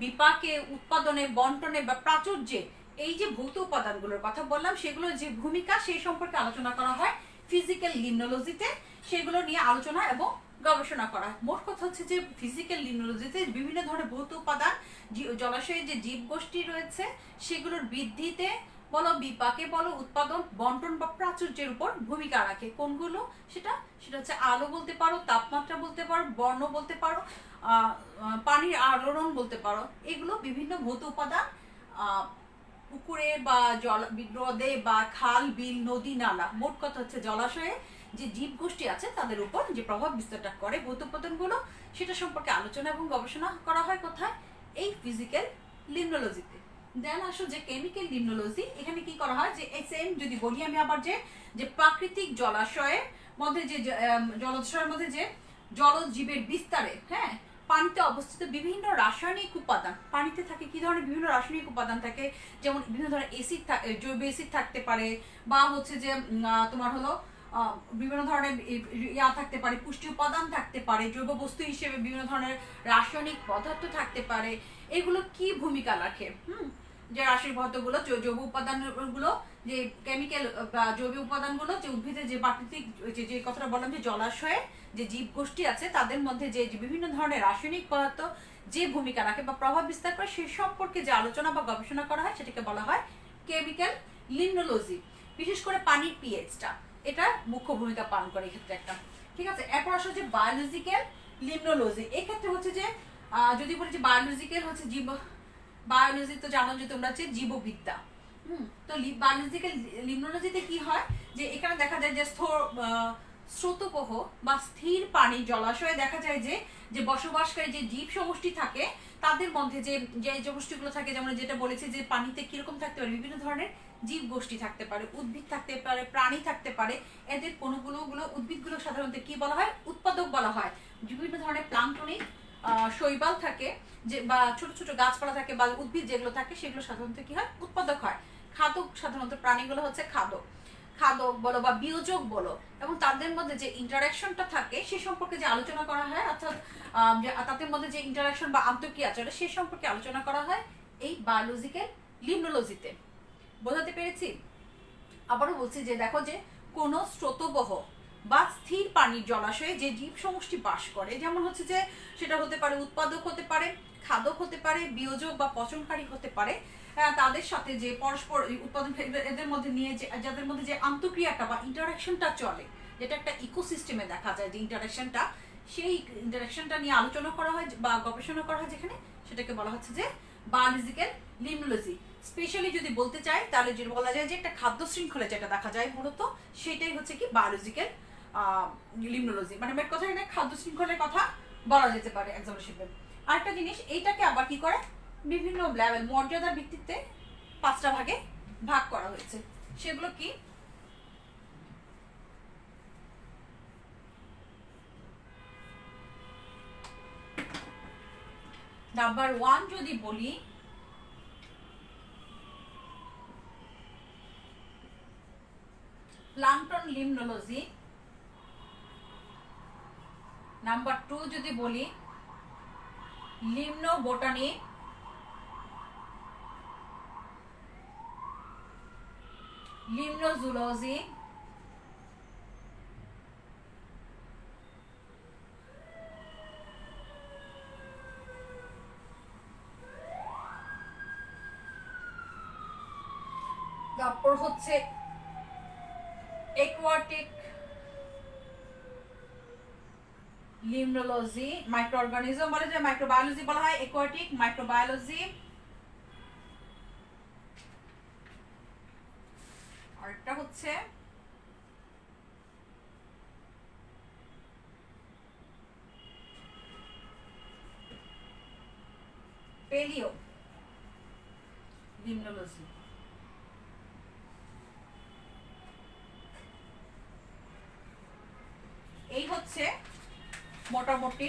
বিপাকে, উৎপাদনে, বন্টনে বা প্রাচুর্যে এই যে ভৌত উপাদানগুলোর কথা বললাম সেগুলোর যে ভূমিকা সেই সম্পর্কে আলোচনা করা হয় ফিজিক্যাল লিমনোলজিতে। সেগুলো নিয়ে আলোচনা এবং গবেষণা করা হয়। মোট কথা হচ্ছে যে ফিজিক্যাল লিমনোলজিতে বিভিন্ন ধরনের ভৌত উপাদান জলাশয়ে যে জীবগোষ্ঠী রয়েছে সেগুলোর বৃদ্ধিতে বলো, বিপাকে বলো, উৎপাদন, বন্টন বা প্রাচুর্যের উপর ভূমিকা রাখে। কোনগুলো? সেটা হচ্ছে আলো বলতে পারো, তাপমাত্রা বলতে পারো, বর্ণ বলতে পারো, পানির আলোড়ন বলতে পারো। এগুলো বিভিন্ন ভৌত উপাদান পুকুরে বা হ্রদে বা খাল, বিল, নদী, নালা, মোট কথা হচ্ছে জলাশয়ে যে জীবগোষ্ঠী আছে তাদের উপর যে প্রভাব বিস্তারটা করে ভৌত উপাদানগুলো, সেটা সম্পর্কে আলোচনা এবং গবেষণা করা হয় কোথায়? এই ফিজিক্যাল লিমনোলজিতে। দেন আসো যে কেমিক্যাল লিমনোলজি, এখানে কি করা হয় যে এই সেম যদি বলি আমি আবার যে প্রাকৃতিক জলাশয়ের মধ্যে যে জলাশয়ের মধ্যে যে জলজ জীবের বিস্তারে, হ্যাঁ, পানিতে অবস্থিত বিভিন্ন রাসায়নিক উপাদান, পানিতে থাকে কি ধরনের বিভিন্ন রাসায়নিক উপাদান থাকে, যেমন বিভিন্ন ধরনের অ্যাসিড, জৈব অ্যাসিড থাকতে পারে, বা হচ্ছে যে তোমার হলো বিভিন্ন ধরনের থাকতে পারে, পুষ্টি উপাদান থাকতে পারে, জৈব বস্তু হিসেবে বিভিন্ন ধরনের রাসায়নিক পদার্থ থাকতে পারে। এগুলো কি ভূমিকা রাখে? যে রাসায়নিক পদার্থগুলো, জৈব উপাদানগুলো, যে কেমিক্যাল বা জৈব উপাদানগুলো, যে উদ্ভিদের যে প্রাকৃতিক যে কথাটা বললাম যে জলাশয়ে যে জীবগোষ্ঠী আছে তাদের মধ্যে যে বিভিন্ন ধরনের রাসায়নিক পদার্থ যে ভূমিকা রাখে বা প্রভাব বিস্তার করে সে সম্পর্কে যে আলোচনা বা গবেষণা করা হয় সেটাকে বলা হয় কেমিক্যাল লিমনোলজি। বিশেষ করে পানির পিএইচটা এটা মুখ্য ভূমিকা পালন করে এক্ষেত্রে একটা। ঠিক আছে, এরপর আসলে যে বায়োলজিক্যাল লিমনোলজি, এক্ষেত্রে হচ্ছে যে যদি বলি যে বায়োলজিক্যাল হচ্ছে বায়োলজি তো জানো যে তোমরা হচ্ছে জীববিদ্যা। তো বায়োলজিক্যাল লিমনোলজিতে কি হয় যে এখানে দেখা যায় যে স্রোতপ্রবাহ বা স্থির পানি জলাশয়ে দেখা যায় যে বসবাসকারী যে জীব সমষ্টি থাকে তাদের মধ্যে যে জীবগোষ্ঠীগুলো থাকে, যেমন যেটা বলেছি যে পানিতে কিরকম থাকতে পারে, বিভিন্ন ধরনের জীব গোষ্ঠী থাকতে পারে, উদ্ভিদ থাকতে পারে, প্রাণী থাকতে পারে। এদের কোনগুলো উদ্ভিদগুলো সাধারণত কি বলা হয়? উৎপাদক বলা হয়। বিভিন্ন ধরনের প্লাঙ্কটনিক শৈবাল থাকে যে বা ছোট ছোট গাছপালা থাকে বা উদ্ভিদ যেগুলো থাকে সেগুলো সাধারণত কি হয়? উৎপাদক হয়। খাদক সাধারণত প্রাণীগুলো হচ্ছে খাদক বলো বা বিয়োজক বলো, এবং তাদের মধ্যে যে ইন্টারাকশনটা থাকে সে সম্পর্কে যে আলোচনা করা হয়, অর্থাৎ তাদের মধ্যে যে ইন্টারাকশন বা আন্তঃক্রিয়া চলে সে সম্পর্কে আলোচনা করা হয় এই বায়োলজিক্যাল লিমনোলজিতে। বোঝাতে পেরেছি? আবারও বলছি যে দেখো যে কোনো স্রোতবহ বা স্থির পানির জলাশয়ে যে জীব সমষ্টি বাস করে, যেমন হচ্ছে যে সেটা হতে পারে উৎপাদক হতে পারে, খাদক হতে পারে, বিয়োজক বা পচনকারী হতে পারে, তাদের সাথে যে পরস্পর উৎপাদন এদের মধ্যে নিয়ে যে যাদের মধ্যে যে আন্তঃক্রিয়াটা বা ইন্টারাকশনটা চলে, যেটা একটা ইকোসিস্টেমে দেখা যায় যে ইন্টারাকশনটা, সেই ইন্টারাকশনটা নিয়ে আলোচনা করা হয় বা গবেষণা করা হয় যেখানে, সেটাকে বলা হচ্ছে যে বায়োলজিক্যাল লিমনোলজি। স্পেশালি যদি বলতে চাই তাহলে যদি বলা যায় যে একটা খাদ্য শৃঙ্খলে যেটা দেখা যায় মূলত, সেটাই হচ্ছে কি বায়োলজিক্যাল লিমনোলজি। মানে মেয়ের কথা এখানে খাদ্য শৃঙ্খলের কথা বলা যেতে পারে এক্সাম্পল হিসেবে। আরেকটা জিনিস, এইটাকে আবার কি করে বিভিন্ন লেভেল মর্যাদার ভিত্তিতে 5টা ভাগে ভাগ করা হয়েছে। সেগুলো কি? নাম্বার 1 যদি বলি, প্লাঙ্কটন লিমনোলজি। নাম্বার 2 যদি বলি লিমনো বোটানি। লিমনোজুলজি। তারপর হচ্ছে একুয়াটিক লিমনোলজি। মাইক্রো অর্গানিজম বলে যে মাইক্রোবায়োলজি বলা হয়, একুয়াটিক মাইক্রোবায়োলজি। আরেকটা হচ্ছে পেলিও লিমনোলজি। এই হচ্ছে মোটামুটি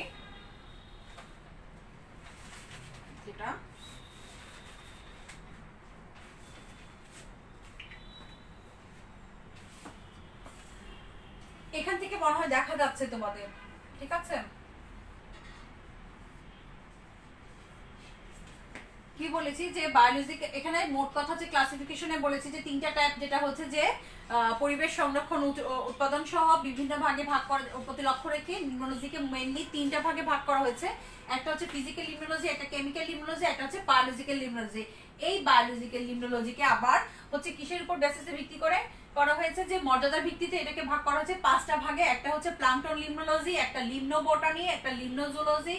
যেটা এখান থেকে মনে হয় দেখা যাচ্ছে তোমাদের, ঠিক আছে? কি বলেছি যে বায়োলজি, এখানে মোট কথা যে ক্লাসিফিকেশনে বলেছি যে 3টা টাইপ, যেটা হচ্ছে যে পরিবেশ সংরক্ষণ উৎপাদন সহ বিভিন্ন ভাগে ভাগ করার প্রতি লক্ষ্য রেখে লিমনোলজিকে মেইনলি 3টা ভাগে ভাগ করা হয়েছে। একটা হচ্ছে ফিজিক্যাল লিমনোলজি, একটা কেমিক্যাল লিমনোলজি, একটা হচ্ছে বায়োলজিক্যাল লিমনোলজি। এই বায়োলজিক্যাল লিমনোলজিকে আবার হচ্ছে কিসের উপর বেসিসে ভিত্তি করে করা হয়েছে, যে মর্যাদার ভিত্তিতে এটাকে ভাগ করা হয়েছে 5টা ভাগে। একটা হচ্ছে প্লাঙ্কটন লিমনোলজি, একটা লিমনো বোটানি, একটা লিমনোজুলজি,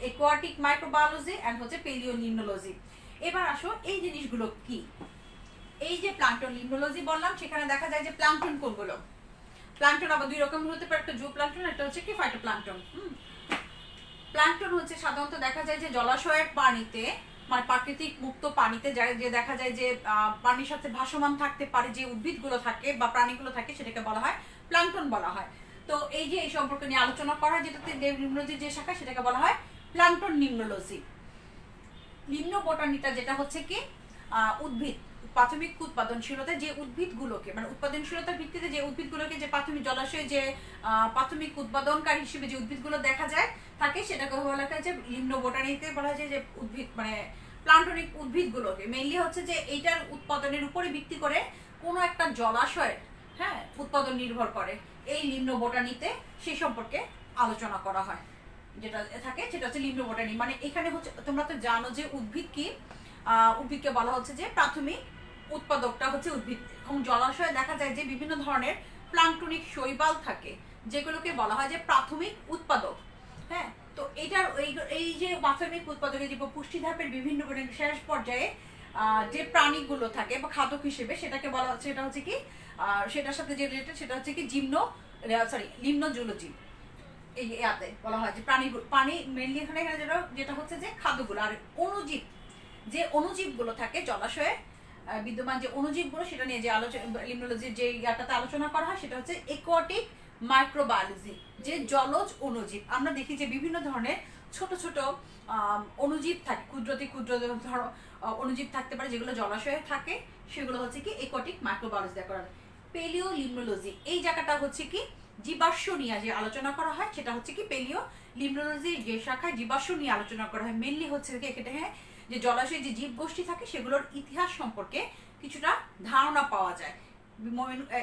একুয়াটিক মাইক্রোবায়োলজি এন্ড হচ্ছে পেলিও লিমনোলজি। এবার আসো এই জিনিসগুলো কি। এই যে প্লাঙ্কটন লিমনোলজি বললাম, সেখানে দেখা যায় যে প্লাঙ্কটন কোনগুলো। প্লাঙ্কটন আবার দুই রকম হতে পারে, একটা জু প্লাঙ্কটন, একটা হচ্ছে কি ফাইটোপ্লাঙ্কটন। প্লাঙ্কটন হচ্ছে সাধারণত দেখা যায় যে জলাশয়ের পানিতে, মানে প্রাকৃতিক মুক্ত পানিতে যে দেখা যায় যে পানির সাথে ভাসমান থাকতে পারে যে উদ্ভিদগুলো থাকে বা প্রাণীগুলো থাকে, সেটাকে বলা হয় প্লাঙ্কটন বলা হয়। তো এই যে এই সম্পর্কে নিয়ে আলোচনা করা হয়, যেটাতে লিমনোলজির যে শাখা, সেটাকে বলা হয় প্লাঙ্কটন লিমনোলজি। লিমনো বোটানিটা যেটা হচ্ছে কি উদ্ভিদ প্রাথমিক উৎপাদনশীলতা, যে উদ্ভিদগুলোকে মানে উৎপাদনশীলতার ভিত্তিতে যে উদ্ভিদগুলোকে, যে প্রাথমিক জলাশয়ে যে প্রাথমিক উৎপাদনকারী হিসেবে যে উদ্ভিদগুলো দেখা যায় থাকে, সেটাকে বলা হয় যে লিমনো বোটানিতে বলা হয় যে উদ্ভিদ মানে প্লান্টনিক উদ্ভিদগুলোকে মেইনলি হচ্ছে যে এইটার উৎপাদনের উপরে ভিত্তি করে কোনো একটা জলাশয়ের উৎপাদন নির্ভর করে। এই লিমনো বোটানিতে সেই সম্পর্কে আলোচনা করা হয়, যেটা থাকে সেটা হচ্ছে লিমনো বোটানি। মানে এখানে হচ্ছে তোমরা তো জানো যে উদ্ভিদ কি, উদ্ভিদকে বলা হচ্ছে যে প্রাথমিক উৎপাদকটা হচ্ছে উদ্ভিদ। এবং জলাশয়ে দেখা যায় যে বিভিন্ন ধরনের প্লাঙ্কটনিক শৈবাল থাকে, যেগুলোকে বলা হয় যে প্রাথমিক উৎপাদক। হ্যাঁ, তো এটার এই যে প্রাথমিক উৎপাদকের যে পুষ্টি ধাপের বিভিন্ন শেষ পর্যায়ে যে প্রাণীগুলো থাকে বা খাদক হিসেবে, সেটাকে বলা হচ্ছে, সেটা হচ্ছে কি সেটার সাথে যে রিলেটেড, সেটা হচ্ছে কি লিমনোজুলজি। এই ইয়াতে বলা হয় যে প্রাণী মেনলি এখানে যেটা হচ্ছে যে খাদ্যগুলো। আর অণুজীব, যে অণুজীবগুলো থাকে জলাশয়ে বিদ্যমান যে অণুজীবগুলো, সেটা নিয়ে যে লিমনোলজির যে ইয়াটাতে আলোচনা করা হয়, সেটা হচ্ছে একুয়াটিক মাইক্রোবায়োলজি, যে জলজ অণুজীব। আমরা দেখি যে বিভিন্ন ধরনের ছোট ছোট অণুজীব থাকে, ক্ষুদ্রতি ক্ষুদ্র অণুজীব থাকতে পারে, যেগুলো জলাশয়ে থাকে, সেগুলো হচ্ছে কি একুয়াটিক মাইক্রোবায়োলজি দেখা করা। পেলিও লিমনোলজি, এই জায়গাটা হচ্ছে কি জীবাশ্ম নিয়ে যে আলোচনা করা হয়, সেটা হচ্ছে কি পেলিও লিমনোলজি, যে শাখায় জীবাশ্ম নিয়ে আলোচনা করা হয়। মেনলি হচ্ছে কি এখানে যে জলাশয়ে যে জীব গোষ্ঠী থাকে, সেগুলোর ইতিহাস সম্পর্কে কিছুটা ধারণা পাওয়া যায়।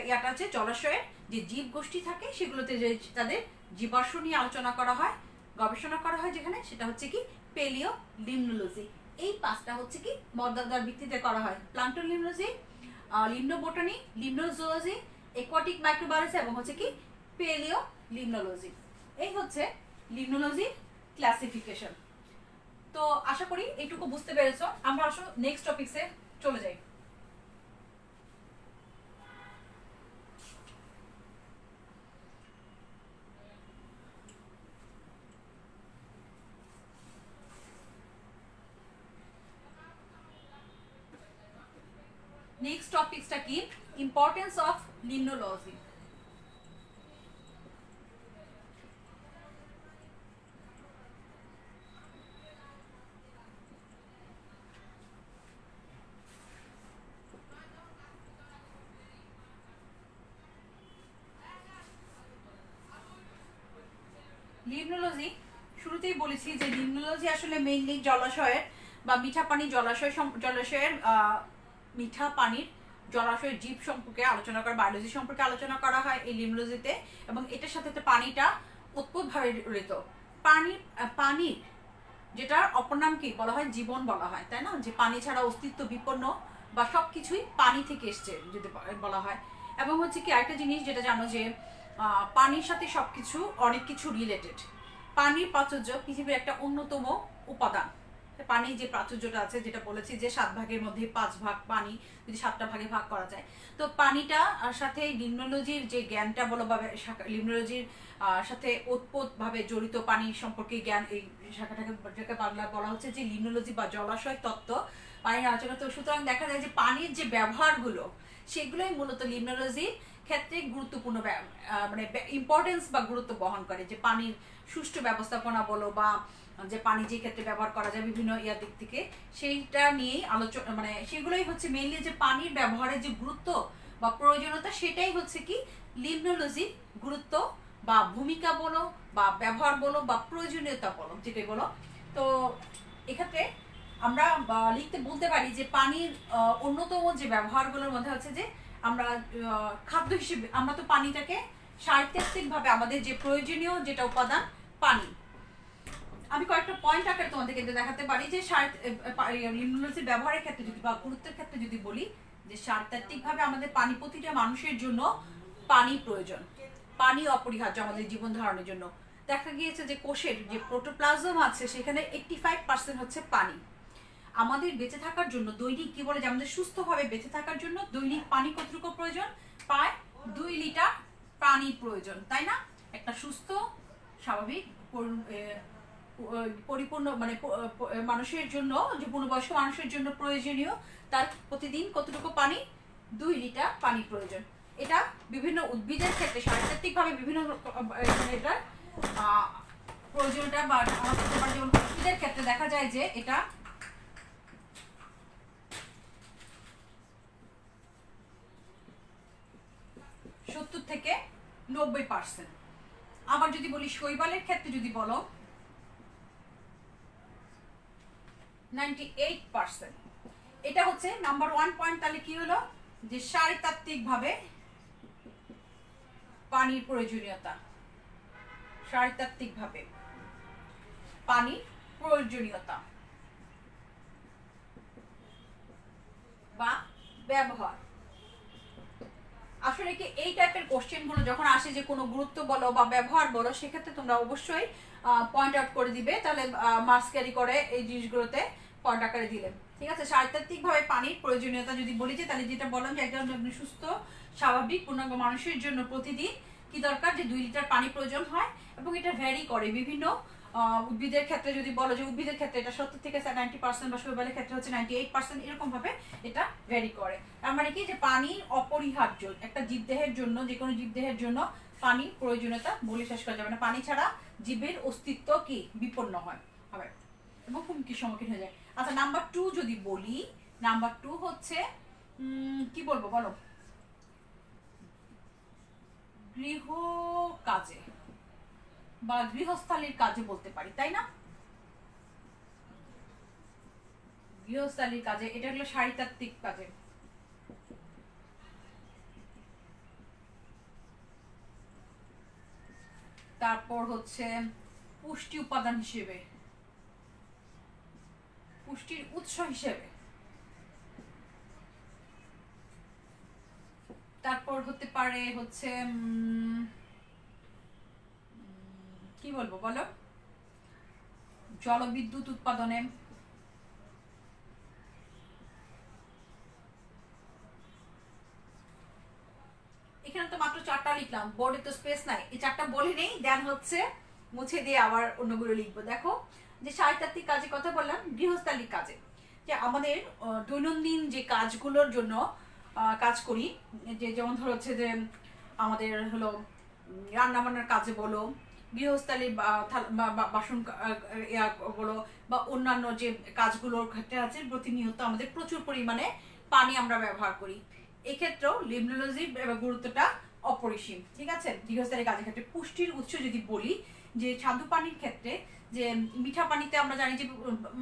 ইয়াটা হচ্ছে জলাশয়ের যে জীব গোষ্ঠী থাকে, সেগুলোতে যে তাদের জীবাশ্ম নিয়ে আলোচনা করা হয়, গবেষণা করা হয় যেখানে, সেটা হচ্ছে কি পেলিও লিমনোলজি। এই 5টা হচ্ছে কি মর্যাদার ভিত্তিতে করা হয়: প্লাঙ্কটন লিমনোলজি, লিমনো বোটানি, লিমনোজুলজি, একুয়াটিক মাইক্রোবায়োলজি এবং হচ্ছে কি পেলিও লিমনোলজি। এই হচ্ছে লিমনোলজি ক্লাসিফিকেশন। তো আশা করি এইটুকু বুঝতে পেরেছো। আমরা আসলে নেক্সট টপিকসে চলে যাই। নেক্সট টপিকসটা কি? Importance of লিমনোলজি। লিমনোলজি শুরুতেই বলেছি যে লিমনোলজি আসলে মেইনলি জলাশয়ের বা মিঠা পানি জলাশয়ের মিঠা পানির জলাশয়ের জীব সম্পর্কে আলোচনা করা, বায়োলজি সম্পর্কে আলোচনা করা হয় এই লিমনোলজিতে। এবং এটার সাথে পানিটা উৎপত্তিভাবে জড়িত। পানির যেটার অপর নাম কি বলা হয়? জীবন বলা হয়, তাই না? যে পানি ছাড়া অস্তিত্ব বিপন্ন বা সবকিছুই পানি থেকে এসছে যদি বলা হয়। এবং হচ্ছে কি আরেকটা জিনিস যেটা জানো যে পানির সাথে সবকিছু অনেক কিছু রিলেটেড। পানির প্রাচুর্য পৃথিবীর একটা অন্যতম উপাদান। পানির যে প্রাচুর্যটা আছে, যেটা বলেছি যে 7 ভাগের মধ্যে 5 ভাগ পানি, যদি 7টা ভাগে ভাগ করা যায়। তো পানিটা সাথে লিমনোলজির যে জ্ঞানটা বলো বা লিমনোলজির সাথে ওতপ্রোতভাবে জড়িত পানির সম্পর্কে জ্ঞান, এই শাখাটাকে বাংলা বলা হচ্ছে যে লিমনোলজি বা জলাশয় তত্ত্ব পানির আলোচনা। তো সুতরাং দেখা যায় যে পানির যে ব্যবহারগুলো সেগুলোই মূলত লিমনোলজির ক্ষেত্রে গুরুত্বপূর্ণ মানে ইম্পর্টেন্স বা গুরুত্ব বহন করে। যে পানির সুষ্ঠু ব্যবস্থাপনা বলো বা যে পানি যে ক্ষেত্রে ব্যবহার করা যায় বিভিন্ন দিক থেকে, সেইটা নিয়েই আলোচনা, মানে সেগুলোই হচ্ছে মেইনলি যে পানির ব্যবহারের যে গুরুত্ব বা প্রয়োজনীয়তা, সেটাই হচ্ছে কি লিমনোলজির গুরুত্ব বা ভূমিকা বলো বা ব্যবহার বলো বা প্রয়োজনীয়তা বলো, যেটাই বলো। তো এক্ষেত্রে আমরা লিখতে বলতে পারি যে পানির অন্যতম যে ব্যবহারগুলোর মধ্যে হচ্ছে যে আমরা খাদ্য হিসেবে, আমরা তো পানিটাকে সাহিত্যিকভাবে আমাদের যে প্রয়োজনীয় যেটা উপাদান পানি, আমি কয়েকটা পয়েন্ট আকারে তোমাদেরকে দেখাতে পারি যে লিমনোলজির ব্যবহারের ক্ষেত্রে যদি বা গুরুত্বের ক্ষেত্রে যদি বলি যে সাহিত্যিকভাবে আমাদের পানি, প্রতিটা মানুষের জন্য পানি প্রয়োজন, পানি অপরিহার্য আমাদের জীবন ধারণের জন্য। দেখা গিয়েছে যে কোষের যে প্রোটোপ্লাজম আছে সেখানে 85% হচ্ছে পানি। আমাদের বেঁচে থাকার জন্য দৈনিক কি বলে যে আমাদের সুস্থভাবে বেঁচে থাকার জন্য দৈনিক পানি কতটুকু প্রয়োজন? প্রায় 2 লিটার পানির প্রয়োজন, তাই না? একটা সুস্থ স্বাভাবিক পরিপূর্ণ মানে মানুষের জন্য, যে পূর্ণবয়স্ক মানুষের জন্য প্রয়োজনীয় তার প্রতিদিন কতটুকু পানি? 2 লিটার পানি প্রয়োজন। এটা বিভিন্ন উদ্ভিদের ক্ষেত্রে সাহিত্যিকভাবে বিভিন্ন এটার প্রয়োজনটা বা যেমন উদ্ভিদের ক্ষেত্রে দেখা যায় যে এটা 70 থেকে 90%। আবার যদি বলি শৈবালের ক্ষেত্রে যদি বলো 98%। এটা হচ্ছে নাম্বার 1 পয়েন্ট। তাহলে কি হলো যে শারীরতাত্ত্বিকভাবে পানির প্রয়োজনীয়তা, শারীরতাত্ত্বিকভাবে পানির প্রয়োজনীয়তা বা ব্যবহার। আসলে কি এই টাইপের কোশ্চেন গুলো যখন আসে যে কোনো গুরুত্ব বলো বা ব্যবহার বলো, সেক্ষেত্রে তোমরা অবশ্যই পয়েন্ট আউট করে দিবে, তাহলে মার্কস ক্যারি করে এই জিনিসগুলোতে পয়েন্ট আকারে দিলে। ঠিক আছে? সাহিত্যিকভাবে পানির প্রয়োজনীয়তা যদি বলি যে, তাহলে যেটা বললাম যে একজন সুস্থ স্বাভাবিক পূর্ণাঙ্গ মানুষের জন্য প্রতিদিন কি দরকার? যে 2 লিটার পানি প্রয়োজন হয়। এবং এটা ভ্যারি করে বিভিন্ন উদ্ভিদের ক্ষেত্রে যদি বলো যে উদ্ভিদের ক্ষেত্রে এটা 70 থেকে 90%, বা শৈবালের ক্ষেত্রে হচ্ছে 98%, এরকম ভাবে এটা ভ্যারি করে। তার মানে কি যে পানি অপরিহার্য একটা জীবদেহের জন্য, যে কোনো জীবদেহের জন্য পানি প্রয়োজনীয়তা বলে শেষ করা যাবে না। পানি ছাড়া জীবের অস্তিত্ব কি বিপন্ন হয় হবে এবং হুমকির সম্মুখীন হয়ে যায়। আচ্ছা, নাম্বার 2 যদি বলি, নাম্বার 2 হচ্ছে কি বলবো বলো, গৃহ কাজে বা গৃহস্থালির কাজে বলতে পারি, তাই না? গৃহস্থালির কাজে, এটা হলো শারীরতাত্ত্বিক কাজে। তারপর হচ্ছে পুষ্টি উপাদান হিসেবে, পুষ্টির উৎস হিসেবে। তারপর হতে পারে হচ্ছে বলবো বলো? জলবিদ্যুৎ উৎপাদনে এখানে তো মাত্র 4টা লিখলাম, বোর্ডে তো স্পেস নাই, এই 4টা বলি নেই, দেন হচ্ছে মুছে দিয়ে আবার অন্যগুলো লিখবো। দেখো যে সাহিত্যাত্মিক কাজে কথা বললাম, গৃহস্থালিক কাজে যে আমাদের দৈনন্দিন যে কাজগুলোর জন্য কাজ করি, যে যেমন ধরো হচ্ছে যে আমাদের হলো রান্নাবান্নার কাজে বলো, গৃহস্থালী বাসন বলো, বা অন্যান্য যে কাজগুলোর ক্ষেত্রে আছে প্রতিনিয়ত আমাদের প্রচুর পরিমাণে পানি আমরা ব্যবহার করি। এক্ষেত্রেও লিমনোলজির গুরুত্বটা অপরিসীম। ঠিক আছে, গৃহস্থালী কাজের ক্ষেত্রে পুষ্টির উৎস যদি বলি, যে স্বাদু পানির ক্ষেত্রে যে মিঠা পানিতে আমরা জানি যে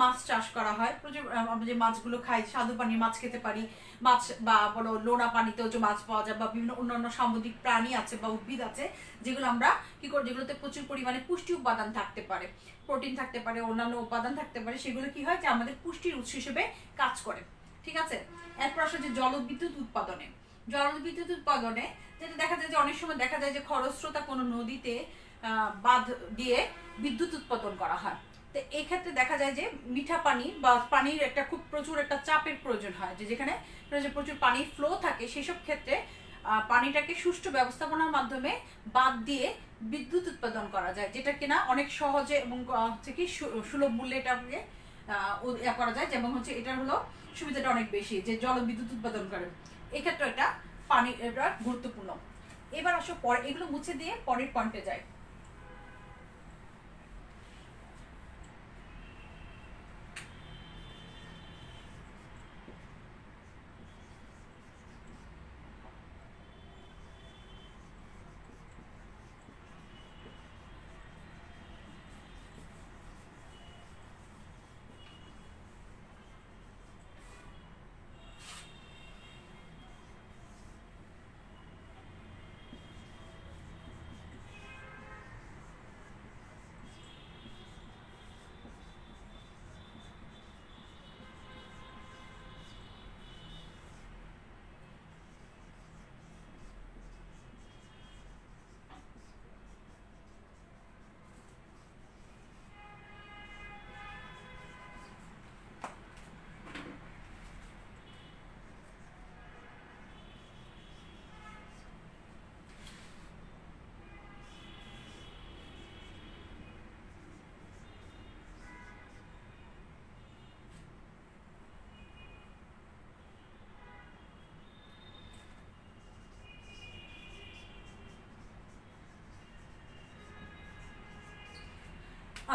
মাছ চাষ করা হয়, প্রচুর আমরা যে মাছগুলো খাই, স্বাদু পানির মাছ খেতে পারি, মাছ বা বলো লোনা পানিতেও যে মাছ পাওয়া যায়, বা বিভিন্ন অন্যান্য সামুদ্রিক প্রাণী আছে বা উদ্ভিদ আছে যেগুলো আমরা কি করি, যেগুলোতে প্রচুর পরিমাণে পুষ্টি উপাদান থাকতে পারে, প্রোটিন থাকতে পারে, অন্যান্য উপাদান থাকতে পারে, সেগুলো কি হয় যে আমাদের পুষ্টির উৎস হিসেবে কাজ করে। ঠিক আছে, এরপর আসলে যে জলবিদ্যুৎ উৎপাদনে, জলবিদ্যুৎ উৎপাদনে যেটা দেখা যায় যে অনেক সময় দেখা যায় যে খরস্রোতা কোনো নদীতে বাঁধ দিয়ে বিদ্যুৎ উৎপাদন করা হয়। তো এই ক্ষেত্রে দেখা যায় যে মিঠা পানি বা পানির একটা খুব প্রচুর একটা চাপের প্রয়োজন হয়, যে যেখানে প্রচুর পানির ফ্লো থাকে, সেসব ক্ষেত্রে পানিটাকে সুষ্ঠু ব্যবস্থাপনার মাধ্যমে বাঁধ দিয়ে বিদ্যুৎ উৎপাদন করা যায়, যেটা কিনা অনেক সহজে এবং হচ্ছে কি সুলভ মূল্যে এটাকে করা যায়। যেমন হচ্ছে এটার হলো সুবিধাটা অনেক বেশি, যে জলবিদ্যুৎ উৎপাদন করে, এক্ষেত্রে এটা পানি এটা গুরুত্বপূর্ণ। এবার আসো পরে এগুলো মুছে দিয়ে পরের পয়েন্টে যায়।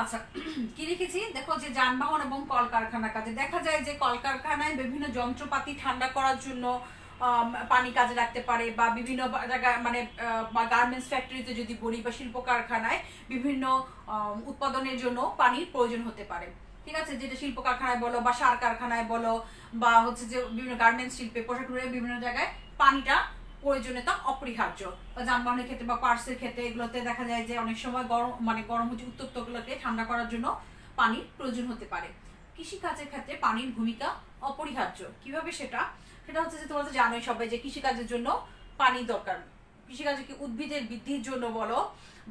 আচ্ছা, কি লিখেছি দেখো, যে যানবাহন এবং কলকারখানার কাজে দেখা যায় যে কলকারখানায় বিভিন্ন যন্ত্রপাতি ঠান্ডা করার জন্য পানি কাজে লাগতে পারে, বা বিভিন্ন জায়গায় মানে গার্মেন্টস ফ্যাক্টরিতে যদি বলি, বা শিল্প কারখানায় বিভিন্ন উৎপাদনের জন্য পানির প্রয়োজন হতে পারে। ঠিক আছে, যেটা শিল্প কারখানায় বলো বা সার কারখানায় বলো, বা হচ্ছে যে বিভিন্ন গার্মেন্টস শিল্পে, পোশাক বিভিন্ন জায়গায় পানিটা প্রয়োজনীয়তা অপরিহার্য। বা যানবাহনের ক্ষেত্রে বা পার্সের ক্ষেত্রে এগুলোতে দেখা যায় যে অনেক সময় গরম হচ্ছে উত্তপ্তগুলোকে ঠান্ডা করার জন্য পানির প্রয়োজন হতে পারে। কৃষিকাজের ক্ষেত্রে পানির ভূমিকা অপরিহার্য। কিভাবে সেটা সেটা হচ্ছে যে তোমরা তো জানোই সবাই যে কৃষিকাজের জন্য পানি দরকার। কৃষিকাজে কি উদ্ভিদের বৃদ্ধির জন্য বলো,